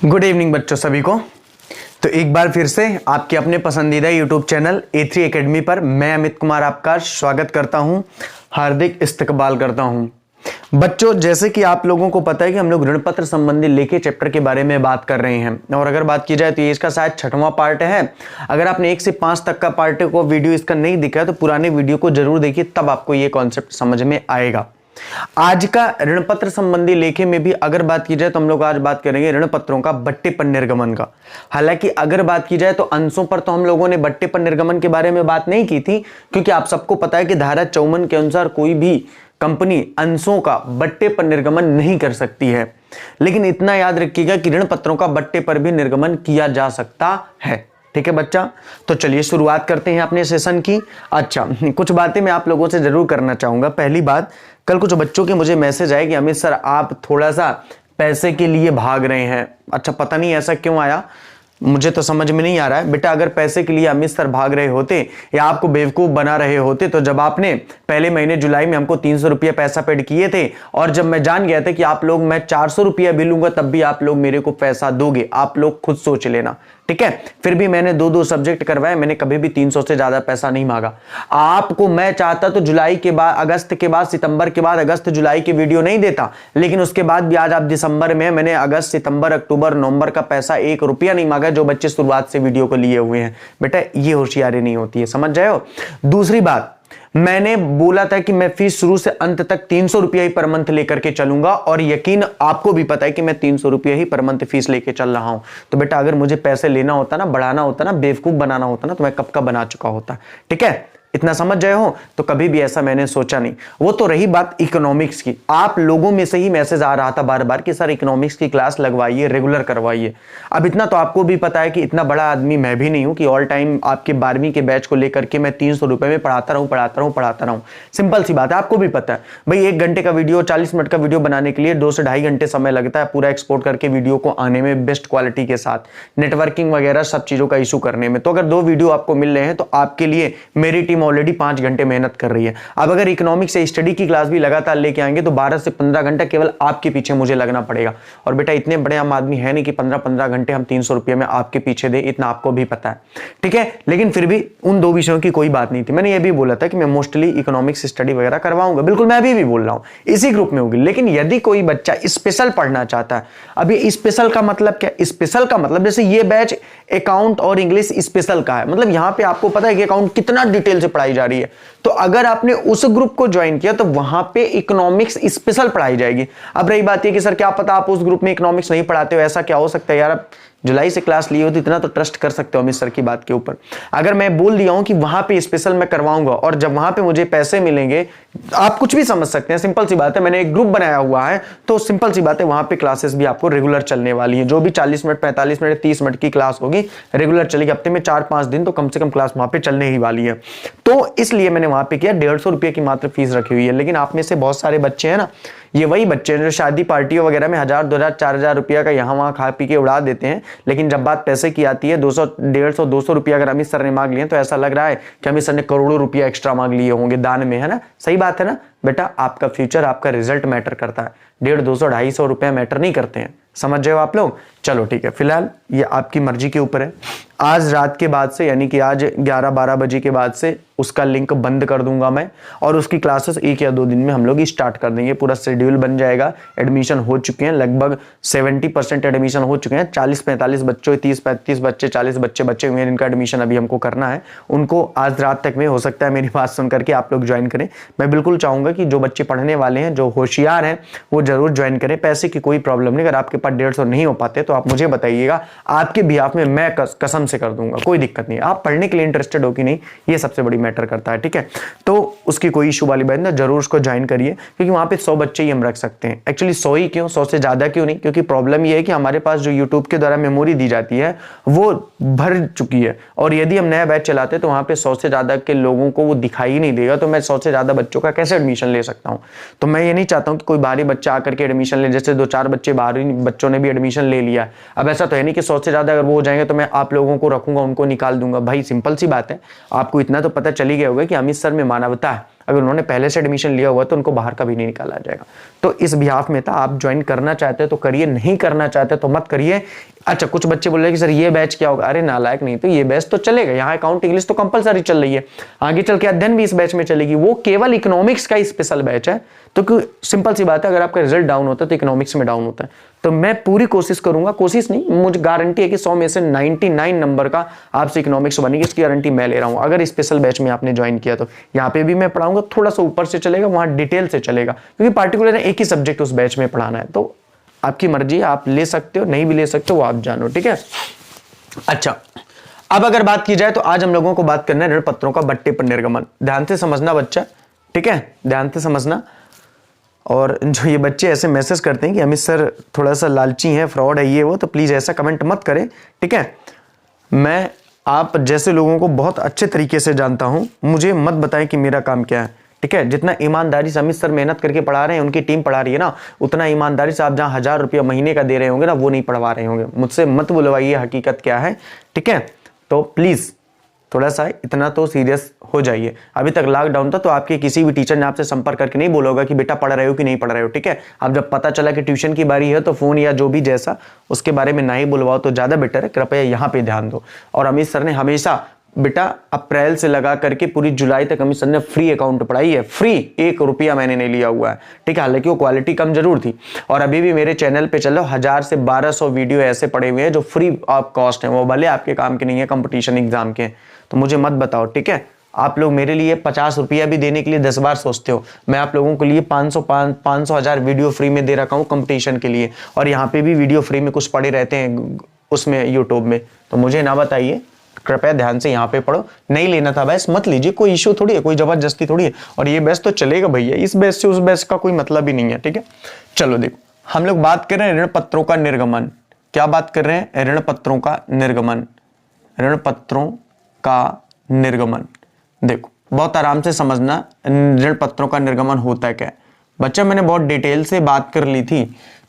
Good evening बच्चों सभी को। तो एक बार फिर से आपके अपने पसंदीदा यूट्यूब चैनल A3 एकेडमी पर मैं अमित कुमार आपका स्वागत करता हूं, हार्दिक इस्तकबाल करता हूं। बच्चों, जैसे कि आप लोगों को पता है कि हम लोग ऋण पत्र संबंधी लेखे चैप्टर के बारे में बात कर रहे हैं, और अगर बात की जाए तो ये इसका शायद 6वां पार्ट है। अगर आपने 1 से 5 तक का पार्ट को वीडियो इसका नहीं दिखा है तो पुराने वीडियो को जरूर देखिए, तब आपको ये कॉन्सेप्ट समझ में आएगा। आज का ऋण पत्र संबंधी लेखे में भी अगर बात की जाए तो हम लोग आज बात करेंगे ऋण पत्रों का बट्टे पर निर्गमन का। हालांकि अगर बात की जाए तो अंशों पर तो हम लोगों ने बट्टे पर निर्गमन के बारे में बात नहीं की थी, क्योंकि आप सबको पता है कि धारा 54 के अनुसार कोई भी कंपनी अंशों का बट्टे पर निर्गमन नहीं कर सकती है। लेकिन इतना याद रखिएगा कि ऋण पत्रों का बट्टे पर भी निर्गमन किया जा सकता है। ठीक है बच्चा, तो चलिए शुरुआत करते हैं अपने सेशन की। अच्छा, कुछ बातें मैं आप लोगों से जरूर करना चाहूंगा। पहली बात, कल कुछ बच्चों के मुझे मैसेज आए कि अमित सर आप थोड़ा सा पैसे के लिए भाग रहे हैं। अच्छा, पता नहीं ऐसा क्यों आया, मुझे तो समझ में नहीं आ रहा है। बेटा, अगर पैसे के लिए अमित सर भाग रहे होते या आपको बेवकूफ बना रहे होते तो जब आपने पहले महीने जुलाई में हमको 300 रुपया पैसा पेड किए थे, और जब मैं जान गया था कि आप लोग मैं 400 रुपया भी लूंगा तब भी आप लोग मेरे को पैसा दोगे। आप लोग खुद सोच लेना, ठीक है। फिर भी मैंने 2-2 सब्जेक्ट करवाए, मैंने कभी भी 300 से ज्यादा पैसा नहीं मांगा आपको। मैं चाहता तो जुलाई के बाद, अगस्त के बाद, सितंबर के बाद, अगस्त जुलाई की वीडियो नहीं देता, लेकिन उसके बाद भी आज आप दिसंबर में, मैंने अगस्त सितंबर अक्टूबर नवंबर का पैसा 1 रुपया नहीं मांगा जो बच्चे शुरुआत से वीडियो को लिए हुए हैं। बेटा, ये होशियारी नहीं होती है, समझ जाए हो। दूसरी बात, मैंने बोला था कि मैं फीस शुरू से अंत तक 300 रुपया ही पर मंथ लेकर के चलूंगा, और यकीन आपको भी पता है कि मैं 300 रुपया ही पर मंथ फीस लेके चल रहा हूं। तो बेटा, अगर मुझे पैसे लेना होता ना, बढ़ाना होता ना, बेवकूफ बनाना होता ना, तो मैं कब का बना चुका होता। ठीक है, इतना समझ जाए हो। तो कभी भी ऐसा मैंने सोचा नहीं। वो तो रही बात इकोनॉमिक्स की, आप लोगों में से ही मैसेज आ रहा था बार बार कि सर इकोनॉमिक्स की क्लास लगवाइए, रेगुलर करवाइए। अब इतना तो आपको भी पता है कि इतना बड़ा आदमी मैं भी नहीं हूं कि ऑल टाइम आपके 12वीं के बैच को लेकर के मैं 300 रुपए में पढ़ाता रहूं। सिंपल सी बात है, आपको भी पता है भाई, 1 घंटे का वीडियो, 40 मिनट का वीडियो बनाने के लिए 2 से ढाई घंटे समय लगता है, पूरा एक्सपोर्ट करके वीडियो को आने में बेस्ट क्वालिटी के साथ, नेटवर्किंग वगैरह सब चीजों का इशू करने में। तो अगर 2 वीडियो आपको मिल रहे हैं तो आपके लिए मेरी टीम ऑलरेडी 5 घंटे मेहनत कर रही है। अब अगर इकोनॉमिक्स से स्टडी की क्लास भी लगातार लेके आएंगे तो 12 से 15 घंटा केवल आपके पीछे मुझे लगना पड़ेगा। और बेटा, इतने बड़े हम आदमी है नहीं कि 15-15 घंटे हम 300 रुपये में आपके पीछे दे, इतना आपको भी पता है। ठीक है, लेकिन फिर भी उन 2 विषयों की कोई बात नहीं थी। मैंने ये भी बोला था कि मैं मोस्टली इकोनॉमिक्स स्टडी वगैरह करवाऊंगा, बिल्कुल मैं अभी भी बोल रहा हूं, इसी ग्रुप में होगी। लेकिन यदि कोई बच्चा स्पेशल पढ़ना चाहता है, अब ये स्पेशल का मतलब क्या? स्पेशल का मतलब जैसे ये बैच अकाउंट और इंग्लिश स्पेशल का है, मतलब यहां पे आपको पता है कि अकाउंट कितना डिटेल से पढ़ाई जा रही है। तो अगर आपने उस ग्रुप को ज्वाइन किया तो वहां पे इकोनॉमिक्स स्पेशल पढ़ाई जाएगी। अब रही बात ये कि सर क्या पता आप उस ग्रुप में इकोनॉमिक्स नहीं पढ़ाते हो, ऐसा क्या हो सकता है यार? आप जुलाई से क्लास लिए हो तो इतना तो ट्रस्ट कर सकते हो अमित सर की बात के ऊपर। अगर मैं बोल दिया हूं कि वहां पे स्पेशल मैं करवाऊंगा और जब वहां पे मुझे पैसे मिलेंगे, आप कुछ भी समझ सकते हैं, सिंपल सी बात है। मैंने एक ग्रुप बनाया हुआ है तो सिंपल सी बात है, वहां पे क्लासेस भी आपको रेगुलर चलने वाली है। जो भी 40 मिनट, 45 मिनट, 30 मिनट की क्लास होगी रेगुलर चलेगी। हफ्ते में 4-5 दिन तो कम से कम क्लास वहां पे चलने ही वाली है। तो इसलिए मैंने वहां पे किया 150 रुपये की मात्र फीस रखी हुई है। लेकिन आप में से बहुत सारे बच्चे हैं ना, ये वही बच्चे हैं जो शादी पार्टियों वगैरह में 1000, 2000, 4000 रुपया का यहाँ वहां खा पी के उड़ा देते हैं। लेकिन जब बात पैसे की आती है, 200, 150, 200 रुपया अगर अमित सर ने मांग लिए तो ऐसा लग रहा है कि अमित सर ने करोड़ों रुपया एक्स्ट्रा मांग लिए होंगे दान में, है ना? सही बात है ना बेटा? आपका फ्यूचर, आपका रिजल्ट मैटर करता है, 150, 200, 250 रुपया मैटर नहीं करते हैं। समझ जाओ आप लोग। चलो ठीक है, फिलहाल ये आपकी मर्जी के ऊपर है। आज रात के बाद से, यानी कि आज 11-12 बजे के बाद से उसका लिंक बंद कर दूंगा मैं, और उसकी क्लासेस 1 या 2 दिन में हम लोग स्टार्ट कर देंगे। पूरा शेड्यूल बन जाएगा। एडमिशन हो चुके हैं, लगभग 70% एडमिशन हो चुके हैं। 40-45 बच्चों, 30-35 बच्चे, 40 बच्चे बच्चे हुए हैं जिनका एडमिशन अभी हमको करना है। उनको आज रात तक में हो सकता है मेरी बात सुन करके आप लोग ज्वाइन करें। मैं बिल्कुल चाहूंगा कि जो बच्चे पढ़ने वाले हैं, जो होशियार हैं, वो जरूर ज्वाइन करें। पैसे की कोई प्रॉब्लम नहीं। अगर आपके पास 150 नहीं हो पाते तो आप मुझे बताइएगा, आपके बिहाफ में मैं कसम से कर दूंगा, कोई दिक्कत नहीं। आप पढ़ने के लिए इंटरेस्टेड हो कि नहीं, ये सबसे बड़ी मैटर करता है। ठीक है, तो उसकी कोई इशू वाली बात नहीं, जरूर उसको ज्वाइन करिए, क्योंकि वहां पे 100 बच्चे ही हम रख सकते हैं। एक्चुअली 100 ही क्यों, 100 से ज्यादा क्यों नहीं? क्योंकि प्रॉब्लम ये है कि हमारे पास जो यूट्यूब के द्वारा मेमोरी दी जाती है वो भर चुकी है, और यदि हम नया बैच चलाते तो वहां पे 100 से ज्यादा के लोगों को वो दिखाई नहीं देगा। तो मैं 100 से ज्यादा बच्चों का कैसे एडमिशन ले सकता हूं? तो मैं ये नहीं चाहता हूं कि कोई बाहरी बच्चा आकर के एडमिशन ले। जैसे 2-4 बच्चे बाहरी बच्चों ने भी एडमिशन ले लिया। अब ऐसा तो है नहीं कि 100 से ज्यादा अगर वो हो जाएंगे तो मैं आप लोगों को रखूंगा, उनको निकाल दूंगा। भाई सिंपल सी बात है, आपको इतना तो पता चली गया होगा कि अमित सर में मानवता है। अगर उन्होंने पहले से एडमिशन लिया हुआ तो उनको बाहर का भी नहीं निकाला जाएगा। तो इस बिहाफ में था, आप ज्वाइन करना चाहते हैं तो करिए, नहीं करना चाहते तो मत करिए। अच्छा, कुछ बच्चे बोल रहे हैं कि सर ये बैच क्या होगा? अरे नालायक, नहीं तो ये बैच तो चलेगा, यहाँ अकाउंट इंग्लिश तो कंपलसरी चल रही है, आगे चल के अध्ययन भी इस बैच में चलेगी। वो केवल इकोनॉमिक्स का स्पेशल बैच है। तो सिंपल सी बात है, अगर आपका रिजल्ट डाउन होता है तो इकोनॉमिक्स में डाउन होता है। तो मैं पूरी कोशिश करूंगा, कोशिश नहीं, मुझे गारंटी है कि 100 में से 99 नंबर का आपसे इकोनॉमिक्स बनेगी, इसकी गारंटी मैं ले रहा हूं। अगर स्पेशल बैच में आपने ज्वाइन किया तो यहाँ पे भी मैं पढ़ाऊंगा, थोड़ा सा ऊपर से चलेगा, वहां डिटेल से चलेगा, क्योंकि पार्टिकुलर एक ही सब्जेक्ट उस बैच में पढ़ाना है। तो आपकी मर्जी, आप ले सकते हो, नहीं भी ले सकते हो, वो आप जानो, ठीक है। अच्छा, अब अगर बात की जाए तो आज हम लोगों को बात करना है ऋण पत्रों का बट्टे पर निर्गमन। ध्यान से समझना बच्चा, ठीक है, ध्यान से समझना। और जो ये बच्चे ऐसे मैसेज करते हैं कि अमित सर थोड़ा सा लालची है, फ्रॉड है, ये वो, तो प्लीज़ ऐसा कमेंट मत करें, ठीक है। मैं आप जैसे लोगों को बहुत अच्छे तरीके से जानता हूं, मुझे मत बताएं कि मेरा काम क्या है, ठीक है। जितना ईमानदारी से अमित सर मेहनत करके पढ़ा रहे हैं, उनकी टीम पढ़ा रही है ना, उतना ईमानदारी से आप जहां 1000 रुपया महीने का दे रहे होंगे ना, वो नहीं पढ़वा रहे होंगे। मुझसे मत बुलवाइए, हकीकत क्या है, ठीक है। तो प्लीज़ थोड़ा सा इतना तो सीरियस हो जाइए। अभी तक लॉकडाउन था तो आपके किसी भी टीचर ने आपसे संपर्क करके नहीं बोला होगा कि बेटा पढ़ रहे हो कि नहीं पढ़ रहे हो, ठीक है। अब जब पता चला कि ट्यूशन की बारी है तो फोन या जो भी जैसा उसके बारे में ना ही बुलवाओ तो ज्यादा बेटर है। कृपया यहाँ पे ध्यान दो। और अमित सर ने हमेशा बेटा अप्रैल से लगा करके पूरी जुलाई तक अमित सर ने फ्री अकाउंट पढ़ाई है, फ्री, 1 रुपया मैंने नहीं लिया हुआ है, ठीक है। हालांकि वो क्वालिटी कम जरूर थी, और अभी भी मेरे चैनल पे चलो 1000 से 1200 वीडियो ऐसे पड़े हुए हैं जो फ्री ऑफ कॉस्ट है, वो भले आपके काम के नहीं है, कंपटीशन एग्जाम के। तो मुझे मत बताओ, ठीक है। आप लोग मेरे लिए 50 रुपया भी देने के लिए 10 बार सोचते हो। मैं आप लोगों के लिए 500 1000 वीडियो फ्री में दे रखा हूँ कंपटीशन के लिए, और यहाँ पे भी वीडियो फ्री में कुछ पड़े रहते हैं उसमें यूट्यूब में। तो मुझे ना बताइए, कृपया ध्यान से यहाँ पे पढ़ो। नहीं लेना था बैच मत लीजिए, कोई इशू थोड़ी है, कोई जबरदस्ती थोड़ी है। और ये बैच तो चलेगा भैया, इस बैच से उस बैच का कोई मतलब ही नहीं है, ठीक है। चलो देखो, हम लोग बात कर रहे हैं ऋण पत्रों का निर्गमन। क्या बात कर रहे हैं? ऋण पत्रों का निर्गमन, ऋण पत्रों का निर्गमन। देखो बहुत आराम से समझना, ऋण पत्रों का निर्गमन होता है क्या। बच्चा मैंने बहुत डिटेल से बात कर ली थी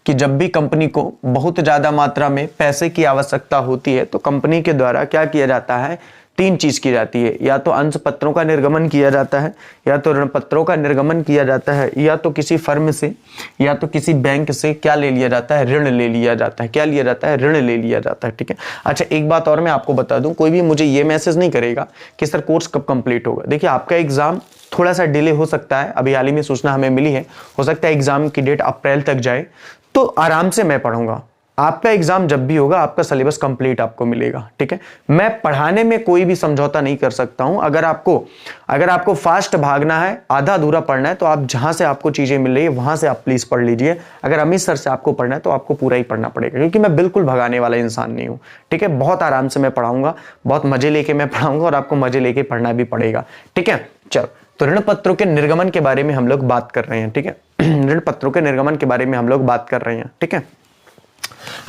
कि जब भी कंपनी को बहुत ज़्यादा मात्रा में पैसे की आवश्यकता होती है तो कंपनी के द्वारा क्या किया जाता है, 3 चीज़ की जाती है। या तो अंश पत्रों का निर्गमन किया जाता है, या तो ऋण पत्रों का निर्गमन किया जाता है, या तो किसी फर्म से या तो किसी बैंक से क्या ले लिया जाता है, ऋण ले लिया जाता है। क्या लिया जाता है? ऋण ले लिया जाता है, ठीक है। अच्छा एक बात और मैं आपको बता दूं, कोई भी मुझे ये मैसेज नहीं करेगा कि सर कोर्स कब कंप्लीट होगा। देखिए आपका एग्जाम थोड़ा सा डिले हो सकता है, अभी हाल ही में सूचना हमें मिली है, हो सकता है एग्जाम की डेट अप्रैल तक जाए, तो आराम से मैं पढ़ूंगा। आपका एग्जाम जब भी होगा आपका सिलेबस कंप्लीट आपको मिलेगा, ठीक है। मैं पढ़ाने में कोई भी समझौता नहीं कर सकता हूं। अगर आपको फास्ट भागना है, आधा अधूरा पढ़ना है, तो आप जहां से आपको चीजें मिल रही है वहां से आप प्लीज पढ़ लीजिए। अगर अमित सर से आपको पढ़ना है तो आपको पूरा ही पढ़ना पड़ेगा, क्योंकि मैं बिल्कुल भगाने वाला इंसान नहीं हूं, ठीक है। बहुत आराम से मैं पढ़ाऊंगा, बहुत मजे लेके मैं पढ़ाऊंगा, और आपको मजे लेके पढ़ना भी पड़ेगा, ठीक है। चलो, तो ऋण पत्रों के निर्गमन के बारे में हम लोग बात कर रहे हैं, ठीक है। ऋण पत्रों के निर्गमन के बारे में हम लोग बात कर रहे हैं, ठीक है।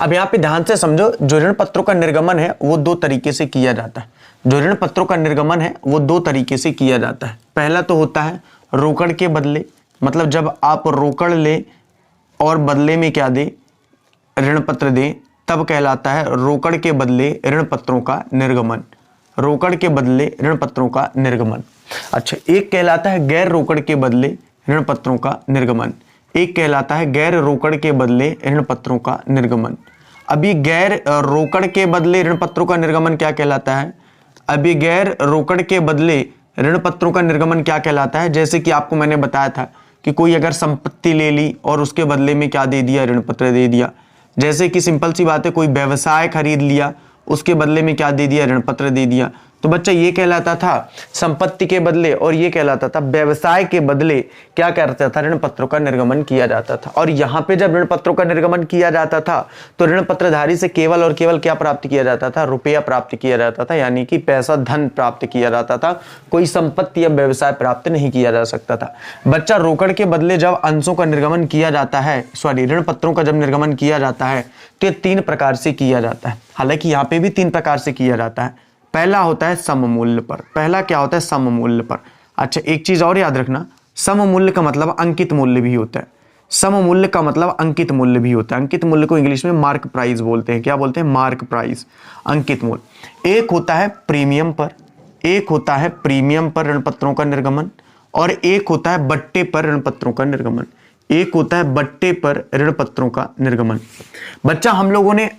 अब यहाँ पे ध्यान से समझो, जो ऋण पत्रों का निर्गमन है वो 2 तरीके से किया जाता है। जो ऋण पत्रों का निर्गमन है वो 2 तरीके से किया जाता है। पहला तो होता है रोकड़ के बदले, मतलब जब आप रोकड़ ले और बदले में क्या दे, ऋण पत्र दे, तब कहलाता है रोकड़ के बदले ऋण पत्रों का निर्गमन। रोकड़ के बदले ऋण पत्रों का निर्गमन। अच्छा, एक कहलाता है गैर रोकड़ के बदले ऋण पत्रों का निर्गमन, एक कहलाता है गैर रोकड़ के बदले ऋण पत्रों का निर्गमन। अभी गैर रोकड़ के बदले ऋण पत्रों का निर्गमन क्या कहलाता है? अभी गैर रोकड़ के बदले ऋण पत्रों का निर्गमन क्या कहलाता है? जैसे कि आपको मैंने बताया था कि कोई अगर संपत्ति ले ली और उसके बदले में क्या दे दिया, ऋण पत्र दे दिया। जैसे कि सिंपल सी बात है, कोई व्यवसाय खरीद लिया, उसके बदले में क्या दे दिया, ऋण पत्र दे दिया। तो बच्चा ये कहलाता था संपत्ति के बदले, और ये कहलाता था व्यवसाय के बदले क्या करता था, ऋण पत्रों का निर्गमन किया जाता था। और यहाँ पे जब ऋण पत्रों का निर्गमन किया जाता था तो ऋण पत्रधारी से केवल और केवल क्या प्राप्त किया जाता था, रुपया प्राप्त किया जाता था, यानी कि पैसा, धन प्राप्त किया जाता था। कोई संपत्ति या व्यवसाय प्राप्त नहीं किया जा सकता था। बच्चा रोकड़ के बदले जब अंशों का निर्गमन किया जाता है, ऋण पत्रों का जब निर्गमन किया जाता है तो ये 3 प्रकार से किया जाता है। हालांकि यहाँ पे भी 3 प्रकार से किया जाता है। पहला होता है सम मूल्य पर। पहला क्या होता है? सम मूल्य पर। अच्छा एक चीज और याद रखना, सम मूल्य का मतलब अंकित मूल्य भी होता है। सम मूल्य का मतलब अंकित मूल्य भी होता है। अंकित मूल्य को इंग्लिश में मार्क प्राइस बोलते हैं। क्या बोलते हैं? मार्क प्राइस, अंकित मूल्य। एक होता है प्रीमियम पर, एक होता है प्रीमियम पर ऋण पत्रों का निर्गमन, और एक होता है बट्टे पर ऋण पत्रों का निर्गमन। एक होता है बट्टे पर ऋण पत्रों का निर्गमन। बच्चा हम लोगों ने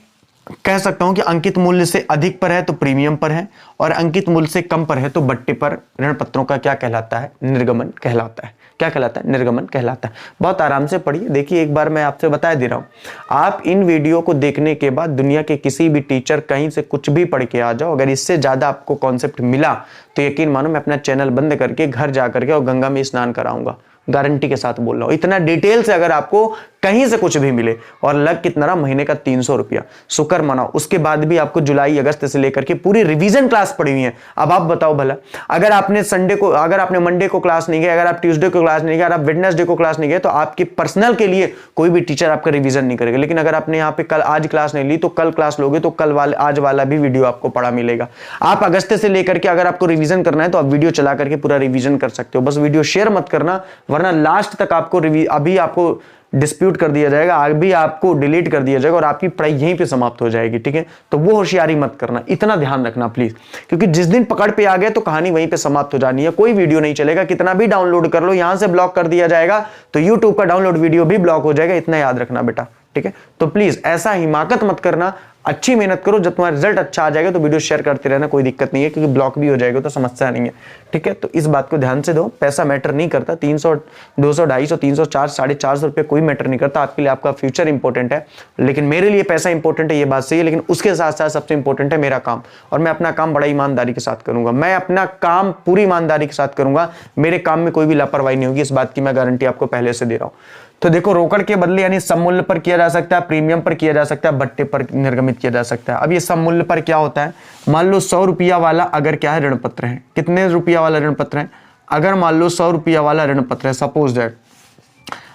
कह सकता हूं कि अंकित मूल्य से अधिक पर है तो प्रीमियम पर है, और अंकित मूल्य से कम पर है तो बट्टे पर ऋण पत्रों का क्या कहलाता है? निर्गमन कहलाता है। क्या कहलाता है? निर्गमन कहलाता है। बहुत आराम से पढ़िए। देखिए एक बार मैं आपसे बता दे रहा हूं, आप इन वीडियो को देखने के बाद दुनिया के किसी भी टीचर कहीं से कुछ भी पढ़ के आ जाओ, अगर इससे ज्यादा आपको कॉन्सेप्ट मिला तो यकीन मानो मैं अपना चैनल बंद करके घर जा करके और गंगा में स्नान कराऊंगा। गारंटी के साथ बोल रहा हूं। इतना डिटेल से अगर आपको कहीं से कुछ भी मिले, और लग कितना रहा? महीने का 300 रुपया। शुक्र मनाओ, उसके बाद भी आपको जुलाई अगस्त से लेकर के पूरी रिवीजन क्लास पड़ी हुई है। अब आप बताओ भला, अगर आपने संडे को, अगर आपने मंडे को क्लास नहीं गए, अगर आप ट्यूसडे को क्लास नहीं गए, अगर आप वेडनेसडे को क्लास नहीं गए, तो आपके पर्सनल के लिए कोई भी टीचर आपका रिवीजन नहीं करेगा। लेकिन अगर आपने यहाँ पे कल आज क्लास नहीं ली तो कल क्लास लोगे तो कल वाले आज वाला भी वीडियो आपको पढ़ा मिलेगा। आप अगस्त से लेकर के अगर आपको रिवीजन करना है तो आप वीडियो चला करके पूरा रिवीजन कर सकते हो। बस वीडियो शेयर मत करना, वरना लास्ट तक आपको अभी आपको डिस्प्यूट कर दिया जाएगा, अभी आपको डिलीट कर दिया जाएगा और आपकी पढ़ाई यहीं पे समाप्त हो जाएगी। ठीक है, तो वो होशियारी मत करना, इतना ध्यान रखना प्लीज, क्योंकि जिस दिन पकड़ पे आ गए तो कहानी वहीं पे समाप्त हो जानी है। कोई वीडियो नहीं चलेगा, कितना भी डाउनलोड कर लो, यहां से ब्लॉक कर दिया जाएगा तो यूट्यूब का डाउनलोड वीडियो भी ब्लॉक हो जाएगा। इतना याद रखना बेटा। ठीक है, तो प्लीज ऐसा हिमाकत मत करना, अच्छी मेहनत करो। जब तुम्हारा रिजल्ट अच्छा आ जाएगा तो वीडियो शेयर करते रहना, कोई दिक्कत नहीं है, क्योंकि ब्लॉक भी हो जाएगा तो समस्या नहीं है। ठीक है, तो इस बात को ध्यान से दो। पैसा मैटर नहीं करता, 300 200 250 300 400 450 रुपये कोई मैटर नहीं करता। आपके लिए आपका फ्यूचर इंपॉर्टेंट है, लेकिन मेरे लिए पैसा इंपॉर्टेंट है, ये बात सही है। लेकिन उसके साथ साथ सबसे इंपॉर्टेंट है मेरा काम, और मैं अपना काम बड़ा ईमानदारी के साथ करूंगा। मैं अपना काम पूरी ईमानदारी के साथ करूंगा, मेरे काम में कोई भी लापरवाही नहीं होगी, इस बात की मैं गारंटी आपको पहले से दे रहा हूं। तो देखो, रोकड़ के बदले यानी सममूल्य पर किया जा सकता है, प्रीमियम पर किया जा सकता है, बट्टे पर निर्गमित किया जा सकता है। अब ये सममूल्य पर क्या होता है? मान लो 100 रुपया वाला अगर क्या है ऋण पत्र है, कितने रुपया वाला ऋण पत्र है? अगर मान लो 100 रुपया वाला ऋण पत्र है, सपोज दैट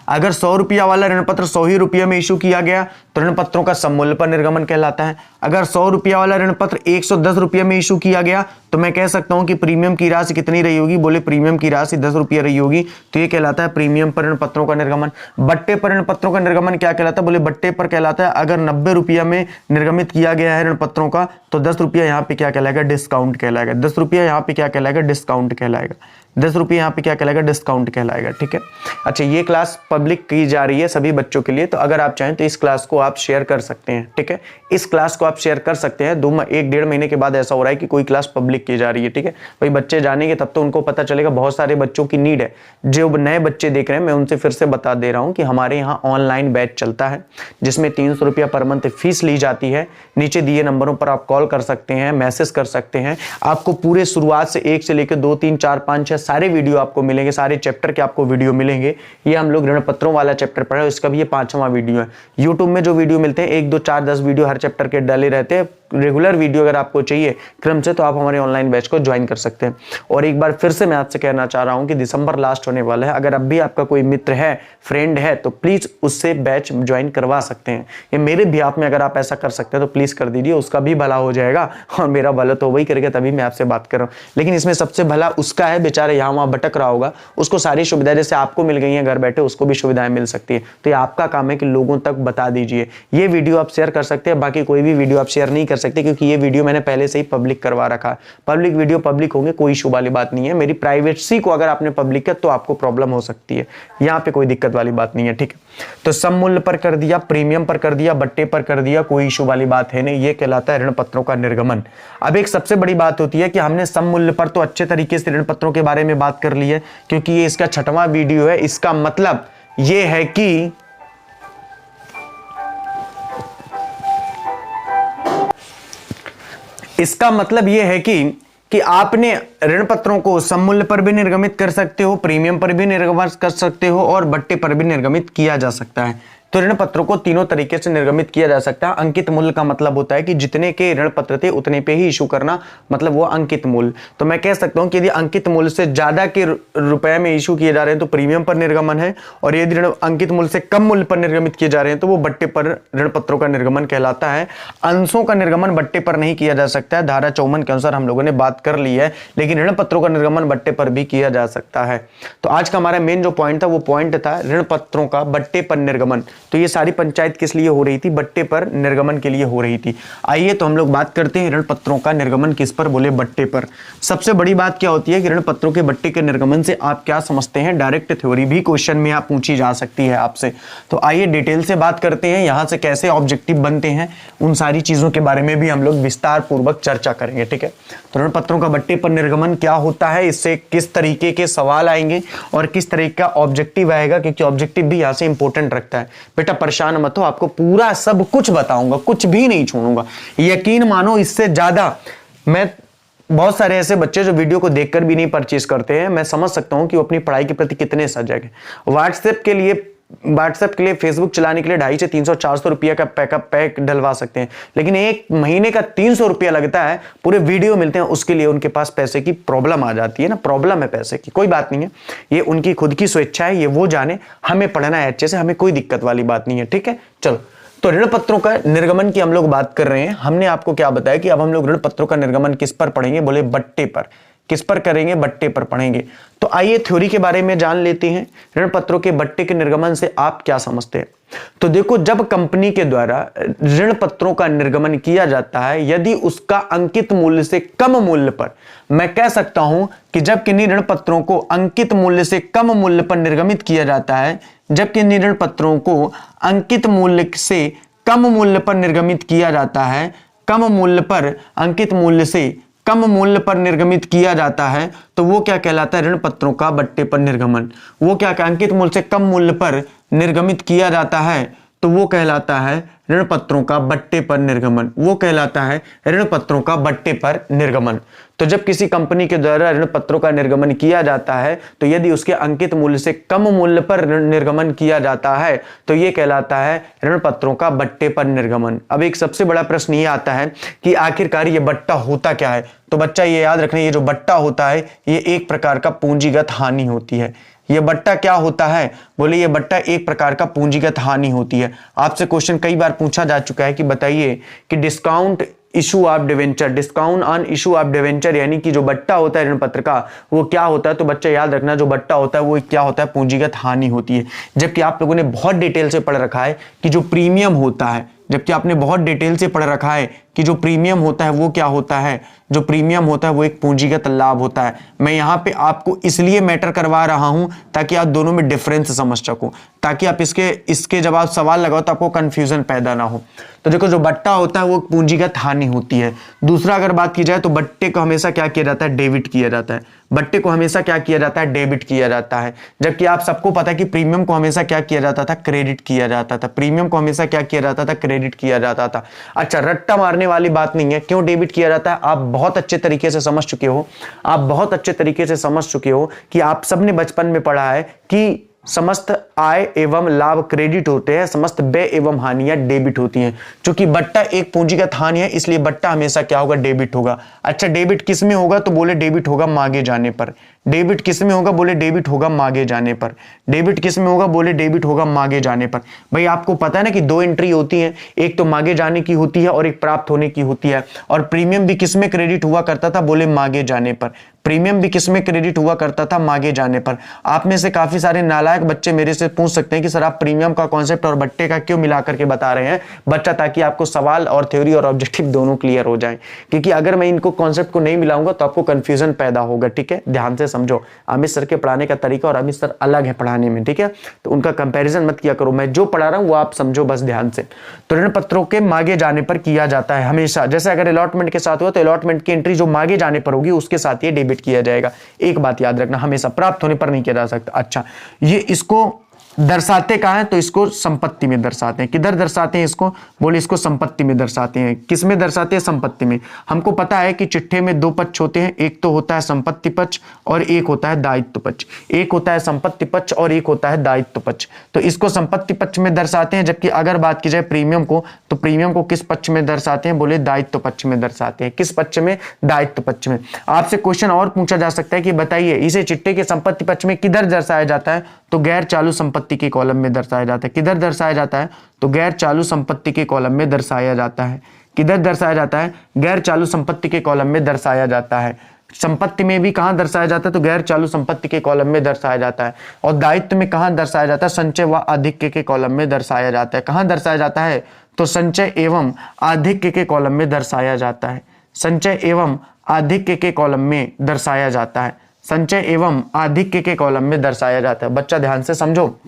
अगर 100 रुपया वाला ऋण पत्र 100 ही रुपये में इशू किया गया तो ऋण पत्रों का सममूल्य पर निर्गमन कहलाता है। अगर 100 रुपया वाला ऋण पत्र 110 रुपये में इशू किया गया तो मैं कह सकता हूं कि प्रीमियम की राशि कितनी रही होगी? बोले प्रीमियम की राशि 10 रुपया रही होगी, तो ये कहलाता है प्रीमियम पर ऋण पत्रों का निर्गमन। बट्टे पर ऋण पत्रों का निर्गमन क्या कहलाता है? बोले बट्टे पर कहलाता है अगर 90 रुपया में निर्गमित किया गया है ऋण पत्रों का तो 10 रुपया यहाँ पे क्या कहलाएगा? डिस्काउंट कहलाएगा। 10 रुपया यहाँ पे क्या कहलाएगा? डिस्काउंट कहलाएगा। 10 रुपये यहाँ पे क्या कहलाएगा? डिस्काउंट कहलाएगा। ठीक है, अच्छा, ये क्लास पब्लिक की जा रही है सभी बच्चों के लिए, तो अगर आप चाहें तो इस क्लास को आप शेयर कर सकते हैं। ठीक है, इस क्लास को आप शेयर कर सकते हैं। 1-1.5 महीने के बाद ऐसा हो रहा है कि कोई क्लास पब्लिक की जा रही है। ठीक है भाई, बच्चे जानेंगे तब तो उनको पता चलेगा। बहुत सारे बच्चों की नीड है, जो नए बच्चे देख रहे हैं, मैं उनसे फिर से बता दे रहा हूं कि हमारे यहाँ ऑनलाइन बैच चलता है जिसमें 300 रुपया पर मंथ फीस ली जाती है। नीचे दिए नंबरों पर आप कॉल कर सकते हैं, मैसेज कर सकते हैं। आपको पूरे शुरुआत से 1 से लेकर 2 3 4 5 6 सारे वीडियो आपको मिलेंगे, सारे चैप्टर के आपको वीडियो मिलेंगे। ये हम लोग ऋण पत्रों वाला चैप्टर पढ़ा है, इसका भी ये 5वां वीडियो है। यूट्यूब में जो वीडियो मिलते हैं 1 2 4 10 वीडियो हर चैप्टर के डाले रहते हैं। रेगुलर वीडियो अगर आपको चाहिए क्रम से तो आप हमारे ऑनलाइन बैच को ज्वाइन कर सकते हैं। और एक बार फिर से मैं आपसे कहना चाह रहा हूं कि दिसंबर लास्ट होने वाला है, अगर अब भी आपका कोई मित्र है, फ्रेंड है, तो प्लीज उससे बैच ज्वाइन करवा सकते हैं। ये मेरे बिहाफ में अगर आप ऐसा कर सकते हैं तो प्लीज कर दीजिए, उसका भी भला हो जाएगा और मेरा भला तो वही करेगा, तभी मैं आपसे बात कर रहा हूँ। लेकिन इसमें सबसे भला उसका है, बेचारा यहाँ वहां भटक रहा होगा, उसको सारी सुविधाएं जैसे आपको मिल गई हैं घर बैठे, उसको भी सुविधाएं मिल सकती है। तो ये आपका काम है कि लोगों तक बता दीजिए। ये वीडियो आप शेयर कर सकते हैं, बाकी कोई भी वीडियो आप शेयर नहीं कर सकते, क्योंकि ये वीडियो मैंने पहले से ही पब्लिक करवा रखा है। पब्लिक वीडियो पब्लिक होंगे, कोई इशू वाली बात नहीं है। मेरी प्राइवेसी को अगर आपने पब्लिक किया तो आपको प्रॉब्लम हो सकती है, यहाँ पे कोई दिक्कत वाली बात नहीं है। ठीक है, तो सममूल्य पर कर दिया, प्रीमियम पर कर दिया, बट्टे पर कर दिया, कोई इशू वाली बात है नहीं। ये कहलाता है ऋण पत्रों का निर्गमन। अब एक सबसे बड़ी बात होती है कि हमने सममूल्य पर तो अच्छे तरीके से ऋण पत्रों के बारे में बात कर ली है, क्योंकि ये इसका 6वां वीडियो है। इसका मतलब ये है कि इसका मतलब यह है कि आपने ऋण पत्रों को सममूल्य पर भी निर्गमित कर सकते हो, प्रीमियम पर भी निर्गमित कर सकते हो और बट्टे पर भी निर्गमित किया जा सकता है। तो ऋण पत्रों को तीनों तरीके से निर्गमित किया जा सकता है। अंकित मूल्य का मतलब होता है कि जितने के ऋण पत्र थे उतने पे ही इशू करना, मतलब वो अंकित मूल्य। तो मैं कह सकता हूं कि यदि अंकित मूल्य से ज्यादा के रुपए में इशू किए जा रहे हैं तो प्रीमियम पर निर्गमन है, और यदि अंकित मूल्य से कम मूल्य पर निर्गमित किए जा रहे हैं तो वो बट्टे पर ऋण पत्रों का निर्गमन कहलाता है। अंशों का निर्गमन बट्टे पर नहीं किया जा सकता है, धारा 54 के अनुसार हम लोगों ने बात कर ली है, लेकिन ऋण पत्रों का निर्गमन बट्टे पर भी किया जा सकता है। तो आज का हमारा मेन जो पॉइंट था वो पॉइंट था ऋण पत्रों का बट्टे पर निर्गमन। तो ये सारी पंचायत किस लिए हो रही थी? बट्टे पर निर्गमन के लिए हो रही थी। आइए तो हम लोग बात करते हैं ऋण पत्रों का निर्गमन किस पर? बोले बट्टे पर। सबसे बड़ी बात क्या होती है कि ऋण पत्रों के बट्टे के निर्गमन से आप क्या समझते हैं? डायरेक्ट थ्योरी भी क्वेश्चन में आप पूछी जा सकती है आपसे। तो आइए डिटेल से बात करते हैं, यहां से कैसे ऑब्जेक्टिव बनते हैं, उन सारी चीजों के बारे में भी हम लोग विस्तार पूर्वक चर्चा करेंगे। ठीक है, तो ऋण पत्रों का बट्टे पर निर्गमन क्या होता है, इससे किस तरीके के सवाल आएंगे और किस तरीके का ऑब्जेक्टिव आएगा, क्योंकि ऑब्जेक्टिव भी यहां से इंपॉर्टेंट रखता है। बेटा परेशान मत हो, आपको पूरा सब कुछ बताऊंगा, कुछ भी नहीं छोड़ूंगा, यकीन मानो। इससे ज्यादा मैं बहुत सारे ऐसे बच्चे जो वीडियो को देखकर भी नहीं परचेज करते हैं, मैं समझ सकता हूं कि वो अपनी पढ़ाई के प्रति कितने सजग हैं। व्हाट्सएप के लिए, फेसबुक चलाने के लिए 250 से 300 400 रुपया का पैक डलवा सकते हैं, लेकिन एक महीने का 300 रुपया लगता है, पूरे वीडियो मिलते हैं, उसके लिए उनके पास पैसे की प्रॉब्लम आ जाती है ना। प्रॉब्लम है पैसे की, कोई बात नहीं है, ये उनकी खुद की स्वेच्छा है, ये वो जाने, हमें पढ़ना है अच्छे से, हमें कोई दिक्कत वाली बात नहीं है। ठीक है, चलो तो ऋण पत्रों का निर्गमन की हम लोग बात कर रहे हैं। हमने आपको क्या बताया कि अब हम लोग ऋण पत्रों का निर्गमन किस पर पढ़ेंगे? बोले बट्टे पर। किस पर करेंगे? बट्टे पर पढ़ेंगे। तो आइए थ्योरी के बारे में जान लेते हैं, ऋण पत्रों के बट्टे के निर्गमन से आप क्या समझते हैं। तो देखो, जब कंपनी के द्वारा ऋण पत्रों का निर्गमन किया जाता है, यदि उसका अंकित मूल्य से कम मूल्य पर, मैं कह सकता हूं कि जब किन्हीं ऋण पत्रों को अंकित मूल्य से कम मूल्य पर निर्गमित किया जाता है, जब किन्हीं ऋण पत्रों को अंकित मूल्य से कम मूल्य पर निर्गमित किया जाता है, कम मूल्य पर, अंकित मूल्य से कम मूल्य पर निर्गमित किया जाता है, तो वो क्या कहलाता है? ऋण पत्रों का बट्टे पर निर्गमन। वो क्या, अंकित मूल्य से कम मूल्य पर निर्गमित किया जाता है, तो वो कहलाता है ऋण पत्रों का बट्टे पर निर्गमन। वो कहलाता है ऋण पत्रों का बट्टे पर निर्गमन। तो जब किसी कंपनी के द्वारा ऋण पत्रों का निर्गमन किया जाता है, तो यदि उसके अंकित मूल्य से कम मूल्य पर निर्गमन किया जाता है, तो ये कहलाता है ऋण पत्रों का बट्टे पर निर्गमन। अब एक सबसे बड़ा प्रश्न ये आता है कि आखिरकार ये बट्टा होता क्या है? तो बच्चा ये याद रखना, ये जो बट्टा होता है, ये एक प्रकार का पूंजीगत हानि होती है। ये बट्टा क्या होता है? बोले ये बट्टा एक प्रकार का पूंजीगत हानि होती है। आपसे क्वेश्चन कई बार पूछा जा चुका है कि बताइए कि discount issue of debenture, discount on issue of debenture, यानी कि जो बट्टा होता है ऋण पत्र का, वो क्या होता है? तो बच्चा याद रखना, जो बट्टा होता है वो क्या होता है? पूंजीगत हानि होती है। जबकि आप लोगों ने बहुत डिटेल से पढ़ रखा है कि जो प्रीमियम होता है, जबकि आपने बहुत डिटेल से पढ़ रखा है कि जो प्रीमियम होता है वो क्या होता है? जो प्रीमियम होता है वो एक पूंजीगत लाभ होता है। मैं यहाँ पे आपको इसलिए मैटर करवा रहा हूं ताकि आप दोनों में डिफरेंस समझ सको, ताकि आप इसके जब आप सवाल लगाओ तो आपको कंफ्यूजन पैदा ना हो। तो देखो, जो बट्टा होता है वो पूंजीगत हानि होती है। दूसरा अगर बात की जाए तो बट्टे को हमेशा क्या किया जाता है? डेबिट किया जाता है। बट्टे को हमेशा क्या किया जाता है? डेबिट किया जाता है। जबकि आप सबको पता है कि प्रीमियम को हमेशा क्या किया जाता था? क्रेडिट किया जाता था। प्रीमियम को हमेशा क्या किया जाता था? क्रेडिट किया जाता था। अच्छा, रट्टा मारने वाली बात नहीं है। क्यों डेबिट किया जाता है? आप बहुत अच्छे तरीके से समझ चुके हो, आप बहुत अच्छे तरीके से समझ चुके हो कि आप सबने बचपन में पढ़ा है कि समस्त आय एवं लाभ क्रेडिट होते हैं, समस्त व्यय एवं हानियां डेबिट होती हैं। क्योंकि बट्टा एक पूंजीगत हानि है, इसलिए बट्टा हमेशा क्या होगा? डेबिट होगा। अच्छा, डेबिट किस में होगा? तो बोले डेबिट होगा मांगे जाने पर। डेबिट किस में होगा? बोले डेबिट होगा मांगे जाने पर। डेबिट किस में होगा? बोले डेबिट होगा मांगे जाने पर। भाई आपको पता है ना कि दो एंट्री होती है, एक तो मांगे जाने की होती है और एक प्राप्त होने की होती है। और प्रीमियम भी किस में क्रेडिट हुआ करता था? बोले मांगे जाने पर। प्रीमियम भी किस में क्रेडिट हुआ करता था? मांगे जाने पर। आप में से काफी सारे नालायक बच्चे मेरे से पूछ सकते हैं कि सर आप प्रीमियम का कॉन्सेप्ट और बट्टे का क्यों मिला करके बता रहे हैं बच्चा, ताकि आपको सवाल और थ्योरी और ऑब्जेक्टिव दोनों क्लियर हो जाए। क्योंकि अगर मैं इनको कॉन्सेप्ट को नहीं मिलाऊंगा तो आपको कंफ्यूजन पैदा होगा। ठीक है, ध्यान से समझो। अमित सर के पढ़ाने का तरीका और अमित सर अलग है पढ़ाने में। ठीक है, तो उनका कंपैरिजन मत किया करो। मैं जो पढ़ा रहा हूं वो आप समझो बस ध्यान से। तो ऋण पत्रों के मांगे जाने पर किया जाता है हमेशा। जैसे अगर अलॉटमेंट के साथ हुआ तो अलॉटमेंट की एंट्री जो मांगे जाने पर होगी उसके साथ ये डेबिट किया जाएगा। एक बात याद रखना, हमेशा प्राप्त होने पर नहीं किया जा सकता। अच्छा, ये इसको दर्शाते कहाँ है? तो इसको संपत्ति में दर्शाते हैं। किधर दर्शाते हैं इसको? बोले इसको संपत्ति में दर्शाते हैं। किस में दर्शाते हैं? संपत्ति में। हमको पता है कि चिट्ठे में दो पक्ष होते हैं, एक तो होता है संपत्ति पक्ष और एक होता है दायित्व पक्ष। एक होता है संपत्ति पक्ष और एक होता है दायित्व पक्ष। तो इसको संपत्ति पक्ष में दर्शाते हैं। जबकि अगर बात की जाए प्रीमियम को, तो प्रीमियम को किस पक्ष में दर्शाते हैं? बोले दायित्व पक्ष में दर्शाते हैं। किस पक्ष में? दायित्व पक्ष में। आपसे क्वेश्चन और पूछा जा सकता है कि बताइए इसे चिट्ठे के संपत्ति पक्ष में किधर दर्शाया जाता है? तो गैर चालू संपत्ति के कॉलम में दर्शाया जाता है। किधर दर्शाया जाता है? तो गैर चालू संपत्ति के कॉलम में दर्शाया जाता है। किधर दर्शाया जाता है? गैर चालू संपत्ति के कॉलम में दर्शाया जाता है। संपत्ति में भी कहां दर्शाया जाता है, तो गैर चालू संपत्ति के कॉलम में दर्शाया जाता है। और दायित्व में कहां दर्शाया जाता है, संचय व आधिक्य के कॉलम में दर्शाया जाता है। कहां दर्शाया जाता है, तो संचय एवं आधिक्य के कॉलम में दर्शाया जाता है। संचय एवं आधिक्य के कॉलम में दर्शाया जाता है। संचय एवं आधिक्य के कॉलम में दर्शाया जाता है। बच्चा ध्यान से समझो,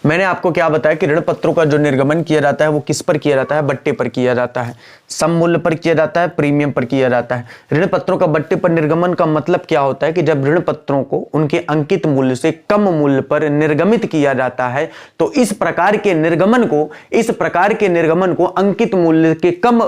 मैंने आपको क्या बताया कि ऋण पत्रों का जो निर्गमन किया जाता है वो किस पर किया जाता है, बट्टे पर किया जाता है, सम मूल्य पर किया जाता है, प्रीमियम पर किया जाता है। ऋण पत्रों का बट्टे पर निर्गमन का मतलब क्या होता है कि जब ऋण पत्रों को उनके अंकित मूल्य से कम मूल्य पर निर्गमित किया जाता है तो इस प्रकार के निर्गमन को अंकित मूल्य के कम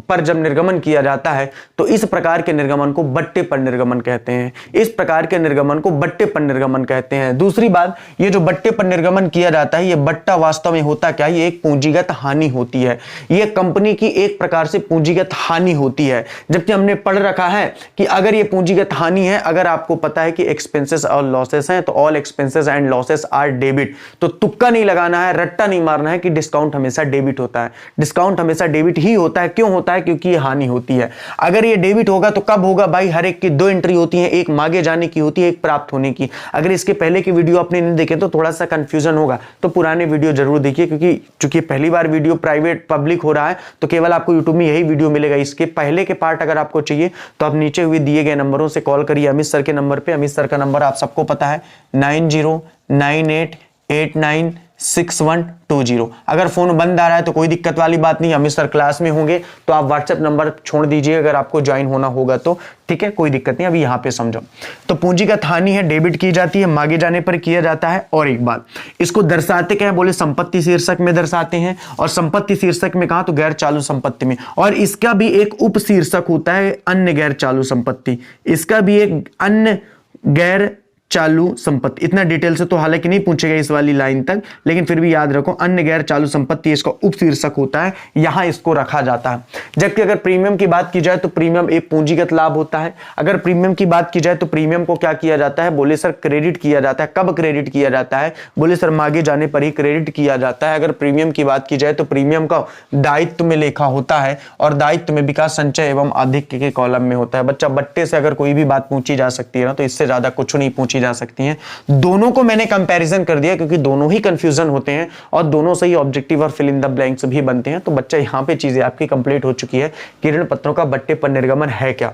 पर जब निर्गमन किया जाता है तो इस प्रकार के निर्गमन को बट्टे पर निर्गमन कहते हैं। इस प्रकार के निर्गमन को बट्टे पर निर्गमन कहते हैं। दूसरी बात, ये जो बट्टे पर निर्गमन किया जाता है, ये बट्टा वास्तव में होता क्या, ये एक पूंजीगत हानि होती है। ये कंपनी की एक प्रकार से पूंजीगत हानि होती है। जबकि हमने पढ़ रखा है कि अगर ये पूंजीगत हानि है, अगर आपको पता है कि एक्सपेंसेस और लॉसेस हैं तो all expenses and losses are debit, तो तुक्का नहीं लगाना है, रट्टा नहीं मारना है कि डिस्काउंट हमेशा डेबिट होता है। डिस्काउंट हमेशा डेबिट ही होता है। क्यों होता है, क्योंकि ये हानि होती है। अगर ये डेबिट होगा तो कब होगा भाई, हर एक की दो एंट्री होती है, एक मांगे जाने की होती है, एक प्राप्त होने की। अगर इसके पहले की वीडियो आपने नहीं देखे तो थोड़ा सा कंफ्यूजन होगा, तो पुराने वीडियो जरूर देखिए, क्योंकि चूंकि पहली बार वीडियो प्राइवेट पब्लिक हो रहा है तो केवल आपको यूट्यूब में यही वीडियो मिलेगा। इसके पहले के पार्ट अगर आपको चाहिए तो आप नीचे हुए दिए गए नंबरों से कॉल करिए अमित सर के नंबर पे। अमित सर का नंबर आप सबको पता है 9098896120। अगर फोन बंद आ रहा है तो कोई दिक्कत वाली बात नहीं, अमित सर क्लास में होंगे तो आप व्हाट्सएप नंबर छोड़ दीजिए अगर आपको ज्वाइन होना होगा तो, ठीक है, कोई दिक्कत नहीं। अभी यहां पे समझो, तो पूंजीगत हानि है, डेबिट की जाती है, मांगे जाने पर किया जाता है। और एक बात, इसको दर्शाते क्या है, बोले संपत्ति शीर्षक में दर्शाते हैं। और संपत्ति शीर्षक में कहा, तो गैर चालू संपत्ति में। और इसका भी एक उप शीर्षक होता है अन्य गैर चालू संपत्ति। इसका भी एक अन्य गैर चालू संपत्ति, इतना डिटेल से तो हालांकि नहीं पूछेगा इस वाली लाइन तक, लेकिन फिर भी याद रखो अन्य गैर चालू संपत्ति इसका उपशीर्षक होता है, यहां इसको रखा जाता है। जबकि अगर प्रीमियम की बात की जाए तो प्रीमियम एक पूंजीगत लाभ होता है। अगर प्रीमियम की बात की जाए तो प्रीमियम को क्या किया जाता है, बोले सर क्रेडिट किया जाता है। कब क्रेडिट किया जाता है, बोले सर मांगे जाने पर ही क्रेडिट किया जाता है। अगर प्रीमियम की बात की जाए तो प्रीमियम का दायित्व में लेखा होता है और दायित्व में विकास संचय एवं आधिक्य के कॉलम में होता है। बच्चा बट्टे से अगर कोई भी बात पूछी जा सकती है ना, तो इससे ज्यादा कुछ नहीं पूछी जा सकती हैं। दोनों को मैंने कंपैरिजन कर दिया क्योंकि दोनों ही कंफ्यूजन होते हैं और दोनों से ही ऑब्जेक्टिव और फिल इन द ब्लैंक्स भी बनते हैं। तो बच्चा यहां पे चीजें आपकी कंप्लीट हो चुकी है कि ऋण पत्रों का बट्टे पर निर्गमन है क्या।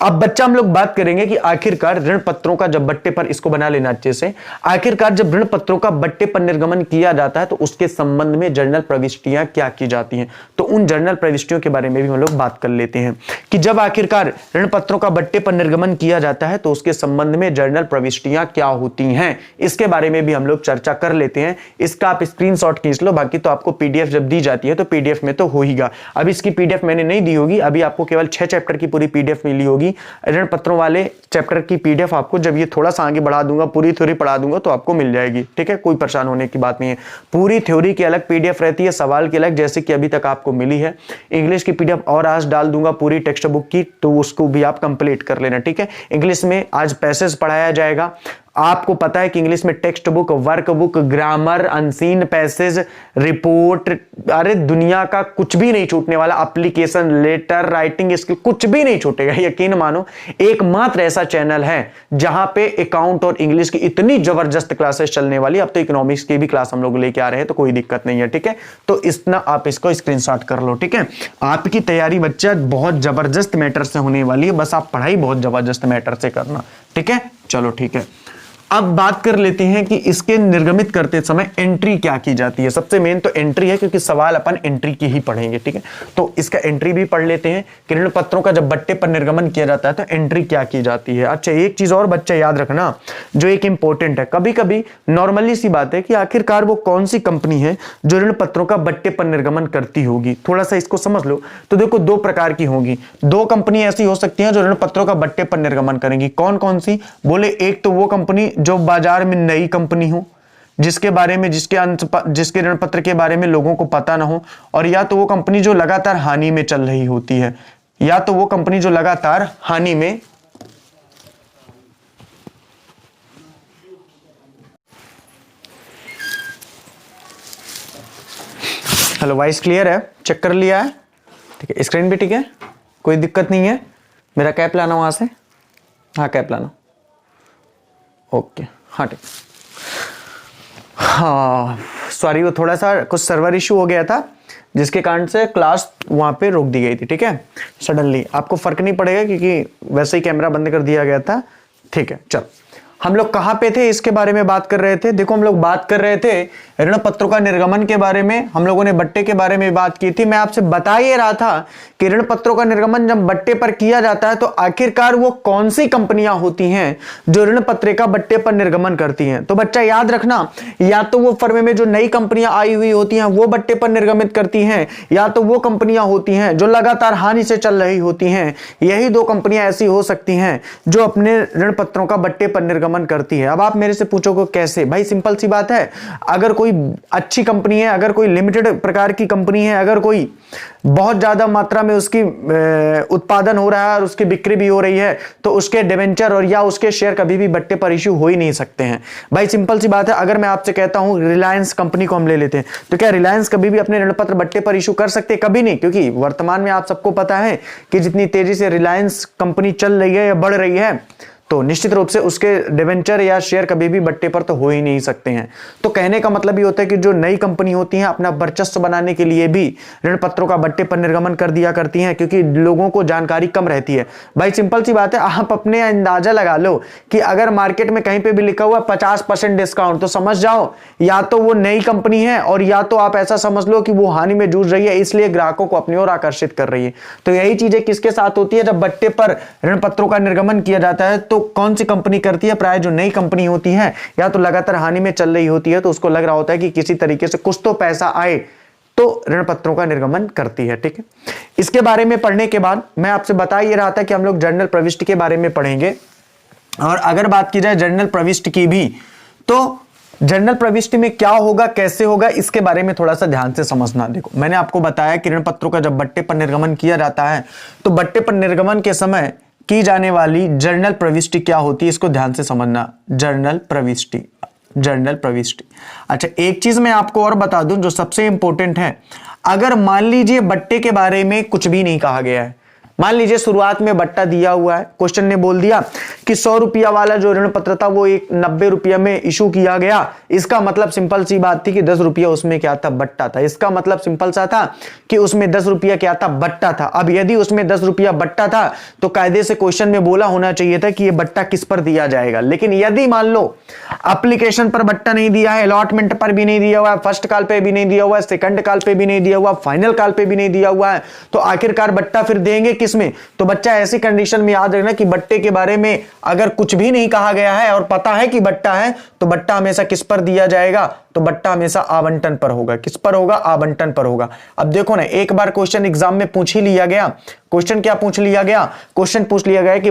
अब बच्चा हम लोग बात करेंगे कि आखिरकार ऋण पत्रों का जब बट्टे पर, इसको बना लेना अच्छे से, आखिरकार जब ऋण पत्रों का बट्टे पर निर्गमन किया जाता है तो उसके संबंध में जर्नल प्रविष्टियां क्या की जाती हैं। तो उन जर्नल प्रविष्टियों के बारे में भी हम लोग बात कर लेते हैं कि जब आखिरकार ऋण पत्रों का बट्टे पर निर्गमन किया जाता है तो उसके संबंध में जर्नल प्रविष्टियां क्या होती हैं, इसके बारे में भी हम लोग चर्चा कर लेते हैं। इसका आप स्क्रीनशॉट खींच लो, बाकी तो आपको पीडीएफ जब दी जाती है तो पीडीएफ में तो हो हीगा। अब इसकी पीडीएफ मैंने नहीं दी होगी, अभी आपको केवल 6 चैप्टर की पूरी पीडीएफ मिली होगी। ऋण पत्रों वाले चैप्टर की पीडीएफ आपको जब ये थोड़ा सा आगे बढ़ा दूंगा, पूरी थ्योरी पढ़ा दूंगा तो आपको मिल जाएगी, ठीक है, कोई परेशान होने की बात नहीं है। पूरी थ्योरी की अलग पीडीएफ रहती है, सवाल की अलग, जैसे कि अभी तक आपको मिली है। इंग्लिश की पीडीएफ और आज डाल दूंगा पूरी टेक्स्ट बुक की, तो उसको भी आप कंप्लीट कर लेना, ठीक है। इंग्लिश में आज पैसेज पढ़ाया जाएगा। आपको पता है कि इंग्लिश में text book, work book, grammar, unseen passage, report, अरे दुनिया का कुछ भी नहीं छूटने वाला, एप्लीकेशन, लेटर राइटिंग स्किल, कुछ भी नहीं छूटेगा, यकीन मानो। एकमात्र ऐसा चैनल है जहां पे अकाउंट और इंग्लिश की इतनी जबरदस्त क्लासेस चलने वाली। अब तो इकोनॉमिक्स की भी क्लास हम लोग लेके आ रहे हैं, तो कोई दिक्कत नहीं है, ठीक है। तो इतना आप इसको स्क्रीनशॉट कर लो, ठीक है। आपकी तैयारी बच्चा बहुत जबरदस्त मैटर से होने वाली है, बस आप पढ़ाई बहुत जबरदस्त मैटर से करना, ठीक है। चलो ठीक है, अब बात कर लेते हैं कि इसके निर्गमित करते समय एंट्री क्या की जाती है। सबसे मेन तो एंट्री है, क्योंकि सवाल अपन एंट्री की ही पढ़ेंगे, ठीक है। तो इसका एंट्री भी पढ़ लेते हैं कि ऋण पत्रों का जब बट्टे पर निर्गमन किया जाता है तो एंट्री क्या की जाती है। अच्छा, एक चीज और बच्चा याद रखना जो एक इंपॉर्टेंट है, कभी कभी नॉर्मली सी बात है कि आखिरकार वो कौन सी कंपनी है जो ऋण पत्रों का बट्टे पर निर्गमन करती होगी, थोड़ा सा इसको समझ लो। तो देखो, दो प्रकार की होंगी, दो कंपनी ऐसी हो सकती हैं जो ऋण पत्रों का बट्टे पर निर्गमन करेंगी। कौन कौन सी, बोले एक तो वो कंपनी जो बाजार में नई कंपनी हो, जिसके बारे में जिसके ऋण पत्र के बारे में लोगों को पता ना हो, और या तो वो कंपनी जो लगातार हानि में चल रही होती है, या तो वो कंपनी जो लगातार हानि में, हेलो वॉइस क्लियर है, चेक कर लिया है, ठीक है, स्क्रीन भी ठीक है, कोई दिक्कत नहीं है। मेरा कैप लाना वहां से, हाँ कैप्लानो, ओके, हाँ ठीक। हाँ सॉरी, वो थोड़ा सा कुछ सर्वर इशू हो गया था जिसके कारण से क्लास वहां पे रोक दी गई थी, ठीक है। सडनली आपको फर्क नहीं पड़ेगा क्योंकि वैसे ही कैमरा बंद कर दिया गया था, ठीक है। चल हम लोग कहां पे थे, इसके बारे में बात कर रहे थे। देखो हम लोग बात कर रहे थे ऋण पत्रों का निर्गमन के बारे में, हम लोगों ने बट्टे के बारे में बात की थी। मैं आपसे बता ये रहा था कि ऋण पत्रों का निर्गमन जब बट्टे पर किया जाता है तो आखिरकार वो कौन सी कंपनियां होती हैं जो ऋण पत्रिका बट्टे पर निर्गमन करती हैं। तो बच्चा याद रखना, या तो वो फर्म में जो नई कंपनियां आई हुई होती हैं वो बट्टे पर निर्गमित करती हैं, या तो वो कंपनियां होती हैं जो लगातार हानि से चल रही होती हैं। यही दो कंपनियां ऐसी हो सकती हैं जो अपने ऋण पत्रों का बट्टे पर निर्गमन करती है। अब आप मेरे से पूछोगे कैसे, भाई सिंपल सी बात है, अगर कोई अच्छी कंपनी है, अगर कोई लिमिटेड प्रकार की कंपनी है, अगर कोई बहुत ज्यादा मात्रा में उसकी उत्पादन हो रहा है और उसकी बिक्री भी हो रही है, तो उसके डिवेंचर और या उसके शेयर कभी भी बट्टे पर इश्यू हो ही नहीं सकते हैं। भाई सिंपल सी बात है, अगर मैं आपसे कहता हूं रिलायंस कंपनी को हम ले लेते हैं, तो क्या रिलायंस कभी भी अपने ऋण पत्र बट्टे पर इश्यू कर सकते? कभी नहीं, क्योंकि वर्तमान में आप सबको पता है कि जितनी तेजी से रिलायंस कंपनी चल रही है या बढ़ रही है, तो निश्चित रूप से उसके डिवेंचर या शेयर कभी भी बट्टे पर तो हो ही नहीं सकते हैं। तो कहने का मतलब ये होता है कि जो नई कंपनी होती हैं अपना वर्चस्व बनाने के लिए भी ऋण पत्रों का बट्टे पर निर्गमन कर दिया करती हैं, क्योंकि लोगों को जानकारी कम रहती है। भाई सिंपल सी बात है, आप अपने अंदाजा लगा लो कि अगर मार्केट में कहीं पे भी लिखा हुआ 50% डिस्काउंट, तो समझ जाओ या तो वो नई कंपनी है और या तो आप ऐसा समझ लो कि वो हानि में जूझ रही है, इसलिए ग्राहकों को अपनी ओर आकर्षित कर रही है। तो यही चीजें किसके साथ होती है, जब बट्टे पर ऋण पत्रों का निर्गमन किया जाता है तो कौन सी कंपनी करती है? प्राय जो नई कंपनी होती है या तो लगातार हानि में चल रही होती है, तो उसको लग रहा होता है कि किसी तरीके से कुछ तो पैसा आए, तो ऋण पत्रों का निर्गमन करती है, ठीक है। इसके बारे में पढ़ने के बाद मैं आपसे बता ही रहा था कि हम लोग जर्नल प्रविष्टि के बारे में पढ़ेंगे। और अगर बात की जाए जर्नल प्रविष्टि की भी, तो जर्नल प्रविष्टि में क्या होगा, कैसे होगा, इसके बारे में थोड़ा सा ध्यान से समझना। देखो मैंने आपको बताया कि ऋण पत्रों का जब बट्टे पर निर्गमन किया जाता है तो बट्टे पर निर्गमन के समय की जाने वाली जर्नल प्रविष्टि क्या होती है, इसको ध्यान से समझना। जर्नल प्रविष्टि, जर्नल प्रविष्टि। अच्छा एक चीज मैं आपको और बता दूं जो सबसे इंपॉर्टेंट है, अगर मान लीजिए बट्टे के बारे में कुछ भी नहीं कहा गया है, मान लीजिए शुरुआत में बट्टा दिया हुआ है, क्वेश्चन ने बोल दिया कि 100 रुपया वाला जो ऋण पत्र था वो 90 रुपया में इशू किया गया, इसका मतलब सिंपल सी बात थी कि 10 रुपया उसमें क्या था, बट्टा था। इसका मतलब सिंपल सा था कि उसमें 10 रुपया क्या था, बट्टा था। अब यदि उसमें 10 रुपया बट्टा था तो कायदे से क्वेश्चन में बोला होना चाहिए था कि यह बट्टा किस पर दिया जाएगा। लेकिन यदि मान लो एप्लीकेशन पर बट्टा नहीं दिया है, अलॉटमेंट पर भी नहीं दिया हुआ है, फर्स्ट कॉल पे भी नहीं दिया हुआ है, सेकंड कॉल पे भी नहीं दिया हुआ, फाइनल कॉल पे भी नहीं दिया हुआ है, तो आखिरकार बट्टा फिर देंगे किसमें? तो बच्चा ऐसी कंडीशन में याद रखना कि बट्टे के बारे में अगर कुछ भी नहीं कहा गया है और पता है कि बट्टा है, तो बट्टा हमेशा किस पर दिया जाएगा? तो बट्टा हमेशा आवंटन पर होगा। किस पर होगा? आवंटन पर होगा। अब देखो ना, एक बार क्वेश्चन एग्जाम में पूछ ही लिया गया। क्वेश्चन क्या पूछ लिया गया? क्वेश्चन पूछ लिया गया कि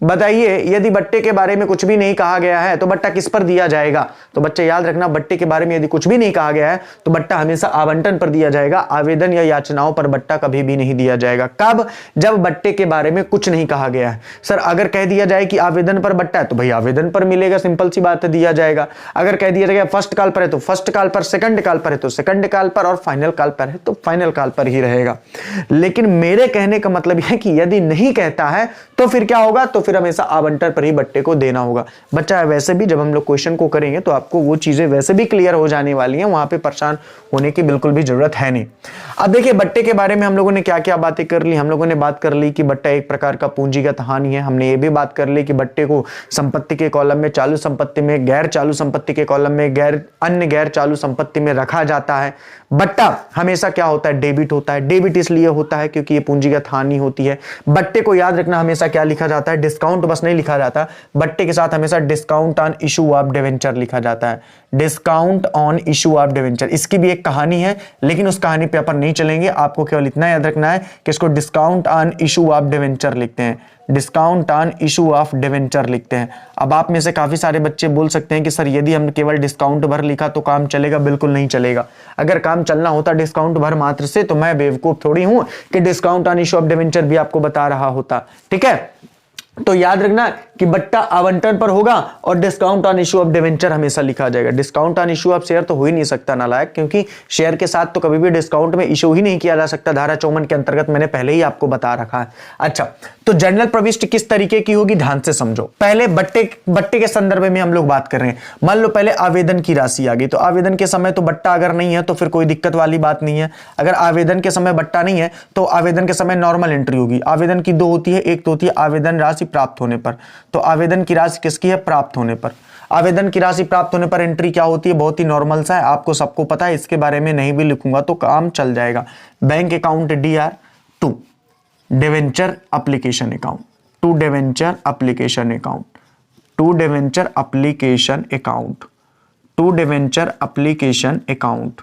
बताइए यदि बट्टे के बारे में कुछ भी नहीं कहा गया है तो बट्टा किस पर दिया जाएगा? तो बच्चे याद रखना, बट्टे के बारे में यदि कुछ भी नहीं कहा गया है तो बट्टा हमेशा आवंटन पर दिया जाएगा। आवेदन या याचनाओं पर बट्टा कभी भी नहीं दिया जाएगा। कब? जब बट्टे के बारे में कुछ नहीं कहा गया है। सर अगर कह दिया जाए कि आवेदन पर बट्टा है तो भाई आवेदन पर मिलेगा, सिंपल सी बात है, दिया जाएगा। अगर कह दिया जाएगा फर्स्ट कॉल पर है तो फर्स्ट कॉल पर, सेकंड कॉल पर है तो सेकंड कॉल पर, और फाइनल कॉल पर है तो फाइनल कॉल पर ही रहेगा। लेकिन मेरे कहने का मतलब यह है कि यदि नहीं कहता है तो फिर क्या होगा? तो फिर हमेशा आवंटन पर ही बट्टे को देना होगा। बच्चा वैसे भी जब हम लोग क्वेश्चन को करेंगे तो आपको वो चीजें वैसे भी क्लियर हो जाने वाली हैं, वहां पे परेशान होने की बिल्कुल भी जरूरत है नहीं। अब देखिए बट्टे के बारे में हम लोगों ने क्या क्या बातें कर ली। हम लोगों ने बात कर ली कि बट्टा एक प्रकार का पूंजीगत हानि है। हमने ये भी बात कर ली कि बट्टे को संपत्ति के कॉलम में, चालू संपत्ति में, गैर चालू संपत्ति के कॉलम में, अन्य गैर चालू संपत्ति में रखा जाता है। बट्टा हमेशा क्या होता है? डेबिट होता है। डेबिट इसलिए होता है क्योंकि ये पूंजीगत हानि होती है। बट्टे को याद रखना, हमेशा क्या लिखा जाता है? डिस्काउंट बस नहीं लिखा जाता, बट्टे के साथ हमेशा discount on issue of debenture लिखा जाता है। Discount on issue of debenture, इसकी भी एक कहानी है लेकिन उस कहानी पे अपन नहीं चलेंगे। आपको केवल इतना याद रखना है कि इसको discount on issue of debenture लिखते हैं। Discount on issue of debenture लिखते हैं। अब आप में से काफी सारे बच्चे बोल सकते हैं कि सर यदि हम केवल डिस्काउंट भर लिखा तो काम चलेगा? बिल्कुल नहीं चलेगा। अगर काम चलना होता डिस्काउंट भर मात्र से तो मैं बेवकूफ थोड़ी हूं कि discount on issue of debenture भी आपको बता रहा होता, ठीक है। तो याद रखना कि बट्टा आवंटन पर होगा और discount on issue of debenture हमेशा लिखा जाएगा। Discount on issue of share तो हो ही नहीं सकता नालायक, क्योंकि शेयर के साथ तो कभी भी डिस्काउंट में इशू ही नहीं किया जा सकता, धारा 54 के अंतर्गत मैंने पहले ही आपको बता रखा है। अच्छा, तो जनरल प्रविष्टि किस तरीके की होगी, ध्यान से समझो। पहले बट्टे के संदर्भ में हम लोग बात कर रहे हैं। मान लो पहले आवेदन की राशि आ गई, तो आवेदन के समय तो बट्टा अगर नहीं है तो फिर कोई दिक्कत वाली बात नहीं है। अगर आवेदन के समय बट्टा नहीं है तो आवेदन के समय नॉर्मल एंट्री होगी। आवेदन की दो होती है, एक तो होती है आवेदन राशि प्राप्त होने पर, तो आवेदन की राशि किसकी है, प्राप्त होने पर। आवेदन की राशि प्राप्त होने पर एंट्री क्या होती है, बहुत ही नॉर्मल सा है, आपको सबको पता है, इसके बारे में नहीं भी लिखूंगा तो काम चल जाएगा। Bank account DR2, debenture application account, to debenture application account, to debenture application account, to debenture application account,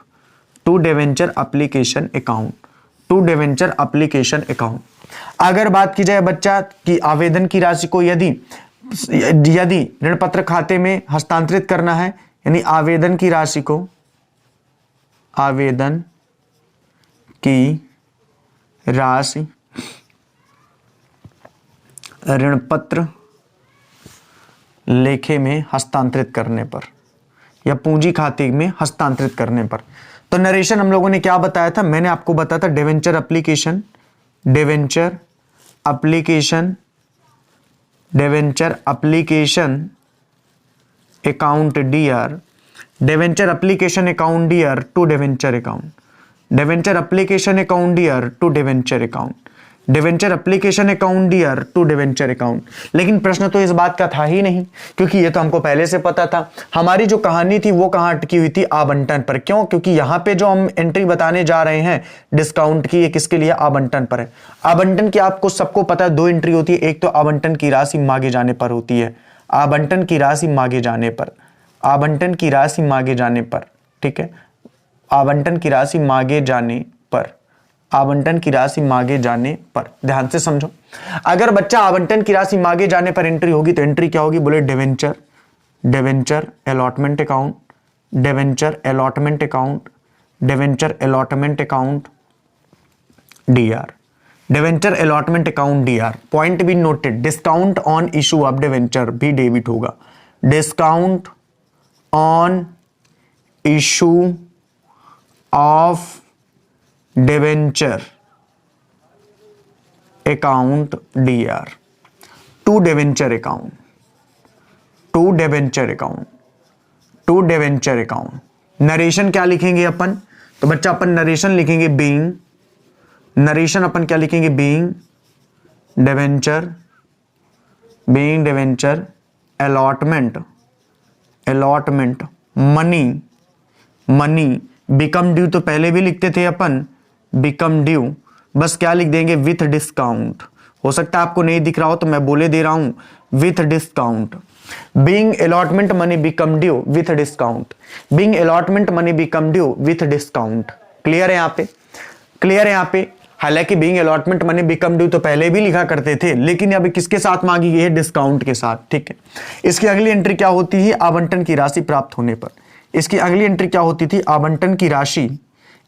to debenture application account, to debenture application account. अगर बात की जाए बच्चा कि आवेदन की राशि को यदि ऋण पत्र खाते में हस्तांतरित करना है, यानी आवेदन की राशि को, आवेदन की राशि ऋण पत्र लेखे में हस्तांतरित करने पर या पूंजी खाते में हस्तांतरित करने पर, तो नरेशन हम लोगों ने क्या बताया था, मैंने आपको बताया था debenture application, debenture application, debenture application account DR, debenture application account DR to debenture account, debenture application account DR to debenture account, debenture application account DR to debenture account. लेकिन प्रश्न तो इस बात का था ही नहीं, क्योंकि ये तो हमको पहले से पता था। हमारी जो कहानी थी वो कहाँ अटकी हुई थी, आवंटन पर। क्यों? क्योंकि यहाँ पे जो हम एंट्री बताने जा रहे हैं डिस्काउंट की, ये किसके लिए, आवंटन पर है। आवंटन की आपको सबको पता है दो एंट्री होती है, एक तो आवंटन की राशि मांगे जाने पर होती है, आवंटन की राशि मांगे जाने पर, आवंटन की राशि मांगे जाने पर, ठीक है, आवंटन की राशि मांगे जाने पर, आवंटन की राशि मांगे जाने पर। ध्यान से समझो, अगर बच्चा आवंटन की राशि मांगे जाने पर एंट्री होगी तो एंट्री क्या होगी, बोले debenture, debenture allotment account, debenture allotment account, debenture allotment account DR, debenture allotment account DR। Point be noted, discount on issue of debenture भी डेबिट होगा, discount on issue of debenture account DR, to debenture account, to debenture account, to debenture account. Narration क्या लिखेंगे अपन, तो बच्चा अपन narration लिखेंगे being, narration अपन क्या लिखेंगे, being debenture, being debenture allotment, allotment money, money become due तो पहले भी लिखते थे अपन, बिकम ड्यू, बस क्या लिख देंगे, विथ डिस्काउंट। हो सकता है आपको नहीं दिख रहा हो तो मैं बोले दे रहा हूं, with discount. Being allotment money become due with discount, being allotment money become due with discount. Clear है यहाँ पे, क्लियर है यहाँ पे। हालांकि being allotment money become due तो पहले भी लिखा करते थे, लेकिन अब किसके साथ मांगी गई है, डिस्काउंट के साथ, ठीक है। इसकी अगली एंट्री क्या होती है, आवंटन की राशि प्राप्त होने पर। इसकी अगली एंट्री क्या होती थी, आवंटन की राशि,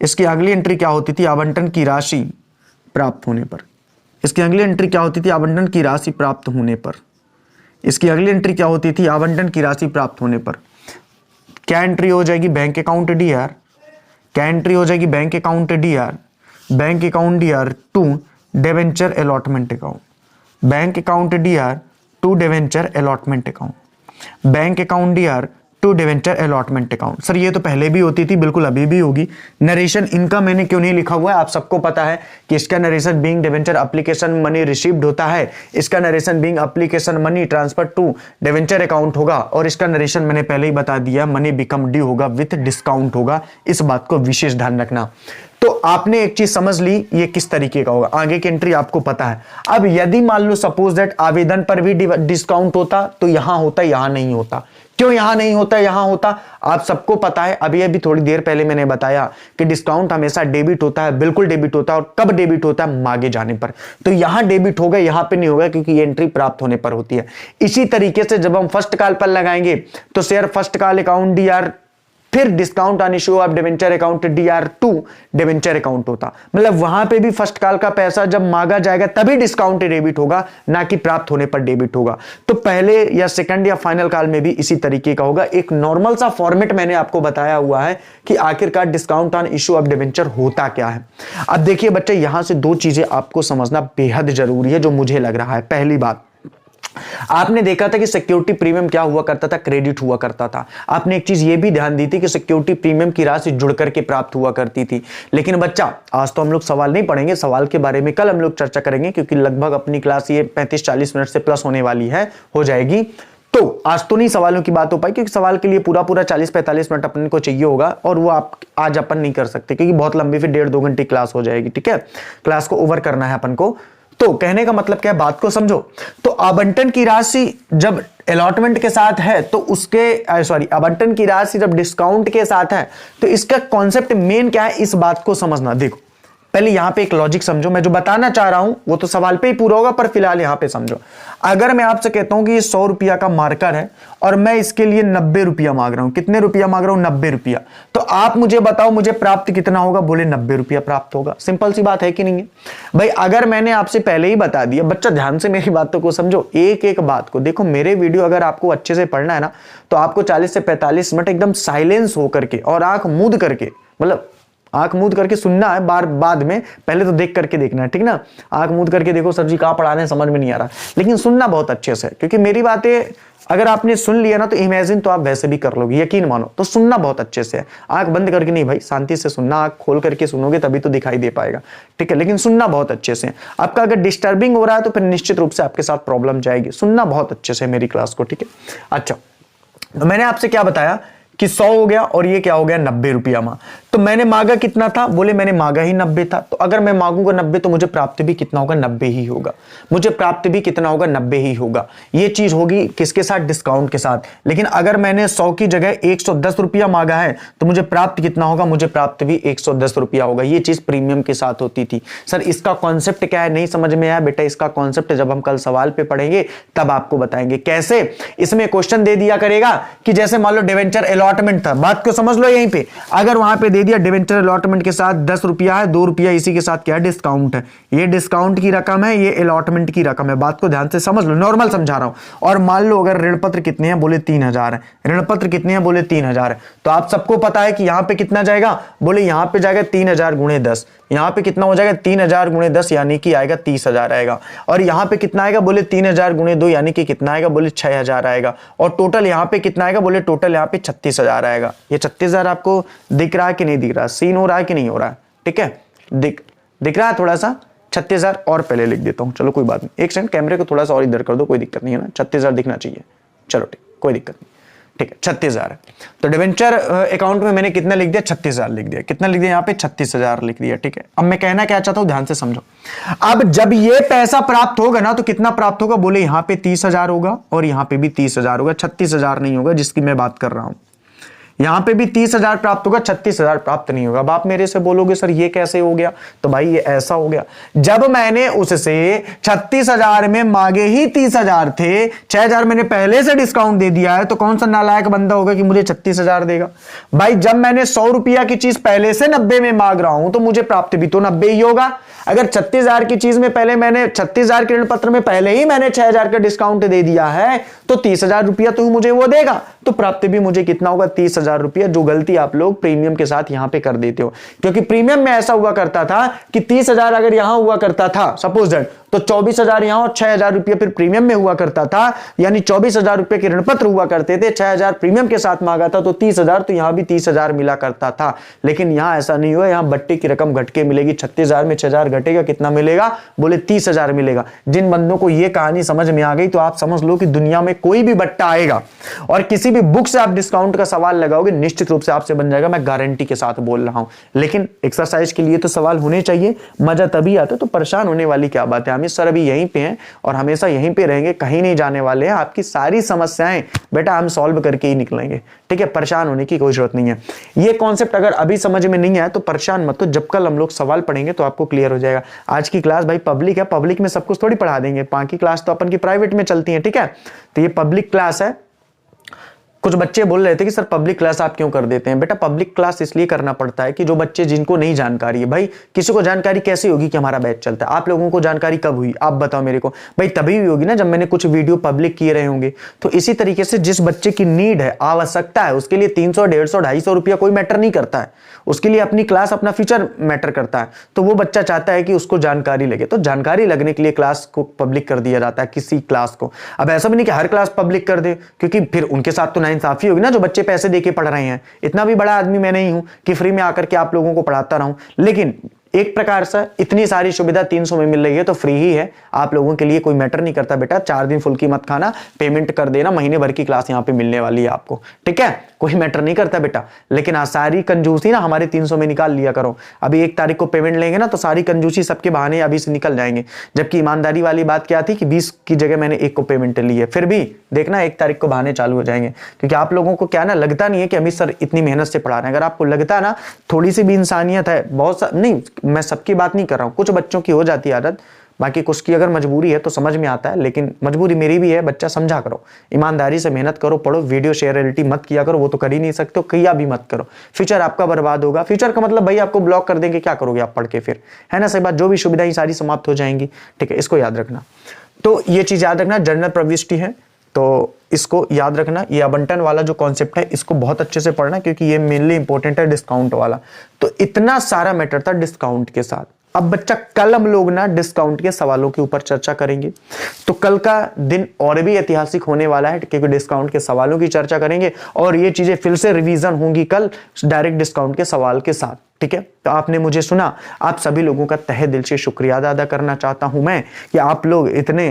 इसकी अगली एंट्री क्या होती थी, आवंटन की राशि प्राप्त होने पर। इसकी अगली एंट्री क्या होती थी, आवंटन की राशि प्राप्त होने पर। इसकी अगली एंट्री क्या होती थी, आवंटन की राशि प्राप्त होने पर। क्या एंट्री हो जाएगी, बैंक अकाउंट DR, क्या एंट्री हो जाएगी, bank account DR, bank account DR to debenture allotment account, bank account DR to debenture allotment account, bank account DR to debenture allotment account. Sir ये तो पहले भी होती थी, बिल्कुल अभी भी होगी। नरेशन इनका मैंने क्यों नहीं लिखा हुआ है, आप सबको पता है कि इसका narration being debenture application money received होता है, इसका narration being application money transfer to debenture account होगा, और इसका नरेशन मैंने पहले ही बता दिया, मनी बिकम ड्यू होगा, विथ डिस्काउंट होगा। इस बात को विशेष ध्यान रखना। तो आपने एक चीज समझ ली, ये किस तरीके का होगा, आगे की एंट्री आपको पता है। अब यदि मान लो सपोज दैट आवेदन पर भी डिस्काउंट होता तो यहां होता, यहां नहीं होता। क्यों यहां नहीं होता, यहां होता? आप सबको पता है, अभी थोड़ी देर पहले मैंने बताया कि डिस्काउंट हमेशा डेबिट होता है, बिल्कुल डेबिट होता है। और कब डेबिट होता है, मांगे जाने पर। तो यहां डेबिट होगा, यहां पे नहीं होगा, क्योंकि ये एंट्री प्राप्त होने पर होती है। इसी तरीके से जब हम फर्स्ट कॉल पर लगाएंगे तो share first call account DR फिर discount on issue of debenture account DR2 debenture account होता। मतलब वहां पे भी फर्स्ट कॉल का पैसा जब मांगा जाएगा तभी डिस्काउंट डेबिट होगा, ना कि प्राप्त होने पर डेबिट होगा। तो पहले या सेकंड या फाइनल कॉल में भी इसी तरीके का होगा। एक नॉर्मल सा फॉर्मेट मैंने आपको बताया हुआ है कि आखिरकार discount on issue of debenture होता क्या है। अब देखिए बच्चे, यहां से दो चीजें आपको समझना बेहद जरूरी है जो मुझे लग रहा है। पहली बात, आपने देखा था कि सिक्योरिटी प्रीमियम क्या हुआ करता था, क्रेडिट हुआ करता था। आपने एक चीज ये भी ध्यान दी थी कि सिक्योरिटी प्रीमियम की राशि जुड़ करके प्राप्त हुआ करती थी। लेकिन बच्चा, आज तो हम लोग सवाल नहीं पढ़ेंगे, सवाल के बारे में कल हम लोग चर्चा करेंगे, क्योंकि लगभग अपनी क्लास ये 35-40 मिनट से प्लस होने वाली है, हो जाएगी। तो आज तो नहीं सवालों की बात हो पाई, क्योंकि सवाल के लिए पूरा 40-45 मिनट अपने को चाहिए होगा, और वो आप आज अपन नहीं कर सकते क्योंकि बहुत लंबी, फिर 1.5-2 घंटे क्लास हो जाएगी। ठीक है, क्लास को ओवर करना है अपन को। तो कहने का मतलब क्या है, बात को समझो। तो आवंटन की राशि जब अलॉटमेंट के साथ है तो उसके आवंटन की राशि जब डिस्काउंट के साथ है तो इसका कॉन्सेप्ट मेन क्या है, इस बात को समझना। देखो पहले यहां पे एक लॉजिक समझो, मैं जो बताना चाह रहा हूं वो तो सवाल पे ही पूरा होगा, पर फिलहाल यहां पे समझो। अगर मैं आपसे कहता हूं कि ये 100 रुपया का मार्कर है और मैं इसके लिए 90 रुपया मांग रहा हूं, कितने रुपया मांग रहा हूं, 90 रुपया, तो आप मुझे बताओ मुझे प्राप्त कितना होगा, बोले 90 रुपया प्राप्त होगा। सिंपल सी बात है कि नहीं है भाई। अगर मैंने आपसे पहले ही बता दिया, बच्चा ध्यान से मेरी बातों को समझो, एक एक बात को देखो। मेरे वीडियो अगर आपको अच्छे से पढ़ना है ना, तो आपको 40 से 45 मिनट एकदम साइलेंस होकर के और आंख मूंद करके, मतलब आंख मूंद करके सुनना है, बाद में, पहले तो देख करके देखना है, ठीक ना। आंख मूंद करके देखो, सर जी कहां पढ़ा रहे हैं समझ में नहीं आ रहा, लेकिन सुनना बहुत अच्छे से, क्योंकि मेरी बातें अगर आपने सुन लिया ना तो इमेजिन तो आप वैसे भी कर लोगे, यकीन मानो। तो सुनना बहुत अच्छे से है, आंख बंद करके नहीं भाई, शांति से सुनना, आंख खोल करके सुनोगे तभी तो दिखाई दे पाएगा, ठीक है। लेकिन सुनना बहुत अच्छे से। आपका अगर डिस्टर्बिंग हो रहा है तो फिर निश्चित रूप से आपके साथ प्रॉब्लम जाएगी। सुनना बहुत अच्छे से मेरी क्लास को, ठीक है। अच्छा, तो मैंने आपसे क्या बताया कि 100 हो गया और ये क्या हो गया, 90 रुपया मां। तो मैंने मांगा कितना था, बोले मैंने मांगा ही 90 था। तो अगर मैं मांगूंगा 90 तो मुझे प्राप्त भी कितना होगा, 90 ही होगा। मुझे प्राप्त भी कितना होगा, 90 ही होगा। ये चीज होगी किसके साथ, डिस्काउंट के साथ। लेकिन अगर मैंने 100 की जगह 110 रुपया मांगा है तो मुझे प्राप्त कितना होगा, मुझे प्राप्त भी 110 रुपया होगा। ये चीज प्रीमियम के साथ होती थी। सर इसका कॉन्सेप्ट क्या है, नहीं समझ में आया बेटा, इसका कॉन्सेप्ट जब हम कल सवाल पे पढ़ेंगे तब आपको बताएंगे कैसे। इसमें क्वेश्चन दे दिया करेगा कि जैसे मान लो डिवेंचर अलॉटमेंट था, बात को समझ लो यहीं पे। अगर वहां पे दे दिया डिवेंचर अलॉटमेंट के साथ 10 रुपया है, 2 रुपया इसी के साथ क्या है, डिस्काउंट है। ये डिस्काउंट की रकम है, ये अलॉटमेंट की रकम है। बात को ध्यान से समझ लो, नॉर्मल समझा रहा हूं। और मान लो अगर ऋण पत्र कितने हैं, बोले 3000 है। ऋण पत्र कितने हैं, बोले 3000 है। तो आप सबको पता है कि यहां पे कितना जाएगा, बोले यहां पे जाएगा 3000 गुणे 10। यहां पे कितना हो जाएगा, 3000 गुणे 10 यानी कि आएगा 30,000 आएगा। और यहां पे कितना आएगा, बोले 3000 गुणे 2 यानी कि कितना आएगा, बोले 6000 आएगा। और टोटल यहां पे कितना आएगा, बोले टोटल यहां पे 36,000 आएगा। ये 36,000 आपको दिख रहा है कि नहीं दिख रहा, सीन हो रहा है कि नहीं हो रहा है, ठीक है। दिख रहा है थोड़ा सा, 36,000 और पहले लिख देता हूं, चलो कोई बात नहीं। एक सेकंड, कैमरे को थोड़ा सा और इधर कर दो, कोई दिक्कत नहीं है ना, 36,000 दिखना चाहिए। चलो ठीक, कोई दिक्कत नहीं, ठीक है। 36,000 है। तो डिवेंचर अकाउंट में मैंने कितना लिख दिया, 36,000 लिख दिया। कितना लिख दिया यहाँ पे, 36,000 लिख दिया, ठीक है। अब मैं कहना क्या चाहता हूं, ध्यान से समझो। अब जब ये पैसा प्राप्त होगा ना तो कितना प्राप्त होगा, बोले यहां पे 30,000 होगा और यहां पे भी 30,000 होगा। 36,000 नहीं होगा जिसकी मैं बात कर रहा हूं। यहां पे भी 30,000 प्राप्त होगा, 36,000 प्राप्त नहीं होगा। अब आप मेरे से बोलोगे सर ये कैसे हो गया, तो भाई ये ऐसा हो गया, जब मैंने उससे 36,000 में मांगे ही 30,000 थे, 6,000 मैंने पहले से डिस्काउंट दे दिया है, तो कौन सा नालायक बंदा होगा कि मुझे 36,000 देगा। भाई जब मैंने 100 रुपया की चीज पहले से 90 में मांग रहा हूं तो मुझे प्राप्त भी तो 90 ही होगा। अगर 36,000 की चीज में पहले मैंने 36,000 के ऋण पत्र में पहले ही मैंने 6,000 का डिस्काउंट दे दिया है तो 30,000 रुपया तो मुझे वो देगा, तो प्राप्त भी मुझे कितना होगा, 30,000 रुपया। जो गलती आप लोग प्रीमियम के साथ यहां पे कर देते हो, क्योंकि प्रीमियम में ऐसा हुआ करता था कि 30,000 अगर यहां हुआ करता था सपोज दैट, तो 24,000 यहां और 6,000 रुपया फिर प्रीमियम में हुआ करता था, यानी 24,000 रुपए के ऋण पत्र हुआ करते थे, 6,000 प्रीमियम के साथ मांगा था तो 30,000, तो यहां भी 30,000 मिला करता था। लेकिन यहां ऐसा नहीं हुआ, यहां बट्टे की रकम घट के मिलेगी। 36,000 में 6,000 घटेगा, कितना मिलेगा, बोले 30,000 मिलेगा। जिन बंदों को यह कहानी समझ में आ गई तो आप समझ लो कि दुनिया में कोई भी बट्टा आएगा और किसी भी बुक से आप डिस्काउंट का सवाल लगाओगे, निश्चित रूप से आपसे बन जाएगा, मैं गारंटी के साथ बोल रहा हूं। लेकिन एक्सरसाइज के लिए तो सवाल होने चाहिए, मजा तभी आता है। तो परेशान होने वाली क्या बात है, हम सर अभी यहीं पे हैं और हमेशा यहीं पे रहेंगे, कहीं नहीं जाने वाले हैं। आपकी सारी समस्याएं बेटा हम सॉल्व करके ही निकलेंगे, ठीक है। परेशान होने की कोई जरूरत नहीं है। ये कॉन्सेप्ट अगर अभी समझ में नहीं आया तो परेशान मत हो, जब कल हम लोग सवाल पढ़ेंगे तो आपको क्लियर हो जाएगा। आज की क्लास भाई पब्लिक है, पब्लिक में सब कुछ थोड़ी पढ़ा देंगे, बाकी क्लास तो अपन की प्राइवेट में चलती है, ठीक है। तो ये पब्लिक क्लास है, कुछ बच्चे बोल रहे थे कि सर पब्लिक क्लास आप क्यों कर देते हैं। बेटा पब्लिक क्लास इसलिए करना पड़ता है कि जो बच्चे जिनको नहीं जानकारी है, भाई किसी को जानकारी कैसे होगी कि हमारा बैच चलता है। आप लोगों को जानकारी कब हुई आप बताओ मेरे को। भाई तभी भी होगी ना जब मैंने कुछ वीडियो पब्लिक किए रहे होंगे। तो इसी तरीके से जिस बच्चे की नीड है, आवश्यकता है, उसके लिए 300, 150, 250 रुपया कोई मैटर नहीं करता है। उसके लिए अपनी क्लास, अपना फ्यूचर मैटर करता है। तो वो बच्चा चाहता है कि उसको जानकारी लगे, तो जानकारी लगने के लिए क्लास को पब्लिक कर दिया जाता है, किसी क्लास को। अब ऐसा भी नहीं कि हर क्लास पब्लिक कर दे, क्योंकि फिर उनके साथ तो नाइंसाफी होगी ना, जो बच्चे पैसे देके पढ़ रहे हैं। इतना भी बड़ा आदमी मैं नहीं हूं कि फ्री में आकर के आप लोगों को पढ़ाता रहूं, लेकिन एक प्रकार से इतनी सारी सुविधा 300 में मिल रही है तो फ्री ही है, आप लोगों के लिए कोई मैटर नहीं करता। बेटा 4 दिन फुल की मत खाना, पेमेंट कर देना, महीने भर की क्लास यहाँ पे मिलने वाली है आपको, ठीक है, कोई मैटर नहीं करता बेटा। लेकिन सारी कंजूसी ना हमारे 300 में निकाल लिया करो। अभी 1 तारीख को पेमेंट लेंगे ना तो सारी कंजूसी सबके बहाने अभी से निकल जाएंगे। जबकि ईमानदारी वाली बात क्या थी कि 20 की जगह मैंने 1 को पेमेंट ली है, फिर भी देखना 1 तारीख को बहाने चालू हो जाएंगे। क्योंकि आप लोगों को क्या ना लगता नहीं है कि अमित सर इतनी मेहनत से पढ़ा रहे हैं। अगर आपको लगता ना थोड़ी सी भी इंसानियत है, बहुत नहीं, मैं सबकी बात नहीं कर रहा हूं, कुछ बच्चों की हो जाती है आदत, बाकी कुछ की अगर मजबूरी है तो समझ में आता है, लेकिन मजबूरी मेरी भी है। बच्चा समझा करो, ईमानदारी से मेहनत करो, पढ़ो, वीडियो शेयरिटी मत किया करो, वो तो कर ही नहीं सकते हो, किया भी मत करो, फ्यूचर आपका बर्बाद होगा। फ्यूचर का मतलब भाई आपको ब्लॉक कर देंगे, क्या करोगे आप पढ़ के फिर, है ना, सही बात। जो भी सुविधाएं सारी समाप्त हो जाएंगी, ठीक है, इसको याद रखना। तो ये चीज याद रखना, जनरल प्रविष्टि है तो इसको याद रखना। ये आवंटन वाला जो कॉन्सेप्ट है इसको बहुत अच्छे से पढ़ना, क्योंकि ये मेनली इंपॉर्टेंट है, डिस्काउंट वाला। तो इतना सारा मैटर था डिस्काउंट के साथ। अब बच्चा कल हम लोग ना डिस्काउंट के सवालों के ऊपर चर्चा करेंगे। तो कल का दिन और भी ऐतिहासिक होने वाला है, क्योंकि डिस्काउंट के सवालों की चर्चा करेंगे और ये चीजें फिर से रिवीजन होंगी कल डायरेक्ट डिस्काउंट के सवाल के साथ, ठीक है। तो आपने मुझे सुना, आप सभी लोगों का तहे दिल से शुक्रिया अदा करना चाहता हूं मैं कि आप लोग इतने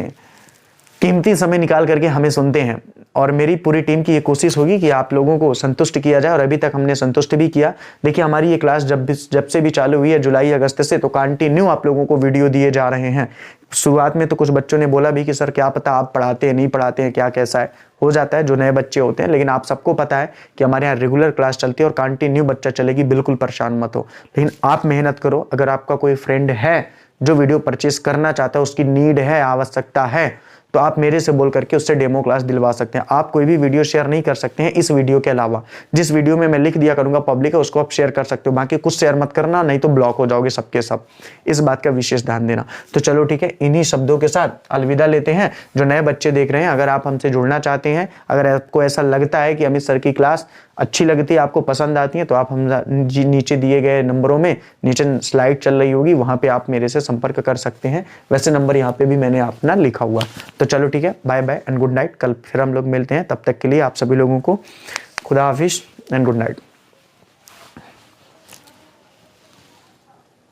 कीमती समय निकाल करके हमें सुनते हैं। और मेरी पूरी टीम की ये कोशिश होगी कि आप लोगों को संतुष्ट किया जाए, और अभी तक हमने संतुष्ट भी किया। देखिए हमारी ये क्लास जब से भी चालू हुई है जुलाई अगस्त से, तो कंटिन्यू आप लोगों को वीडियो दिए जा रहे हैं। शुरुआत में तो कुछ बच्चों ने बोला भी कि सर क्या पता आप पढ़ाते हैं नहीं पढ़ाते हैं, क्या कैसा है, हो जाता है जो नए बच्चे होते हैं। लेकिन आप सबको पता है कि हमारे यहाँ रेगुलर क्लास चलती है और कंटिन्यू बच्चा चलेगी, बिल्कुल परेशान मत हो। लेकिन आप मेहनत करो। अगर आपका कोई फ्रेंड है जो वीडियो परचेस करना चाहता है, उसकी नीड है, आवश्यकता है, तो आप मेरे से बोल करके उससे डेमो क्लास दिलवा सकते हैं। आप कोई भी वीडियो शेयर नहीं कर सकते हैं इस वीडियो के अलावा। जिस वीडियो में मैं लिख दिया करूंगा पब्लिक है, उसको आप शेयर कर सकते हो, बाकी कुछ शेयर मत करना, नहीं तो ब्लॉक हो जाओगे सबके सब। इस बात का विशेष ध्यान देना। तो चलो ठीक है, इन्हीं शब्दों के साथ अलविदा लेते हैं। जो नए बच्चे देख रहे हैं, अगर आप हमसे जुड़ना चाहते हैं, अगर आपको ऐसा लगता है कि अमित सर की क्लास अच्छी लगती है, आपको पसंद आती है, तो आप हम नीचे दिए गए नंबरों में, नीचे स्लाइड चल रही होगी, वहां पे आप मेरे से संपर्क कर सकते हैं। वैसे नंबर यहाँ पे भी मैंने अपना लिखा हुआ। तो चलो ठीक है, bye bye and good night. कल फिर हम लोग मिलते हैं, तब तक के लिए आप सभी लोगों को खुदा हाफिज एंड गुड नाइट।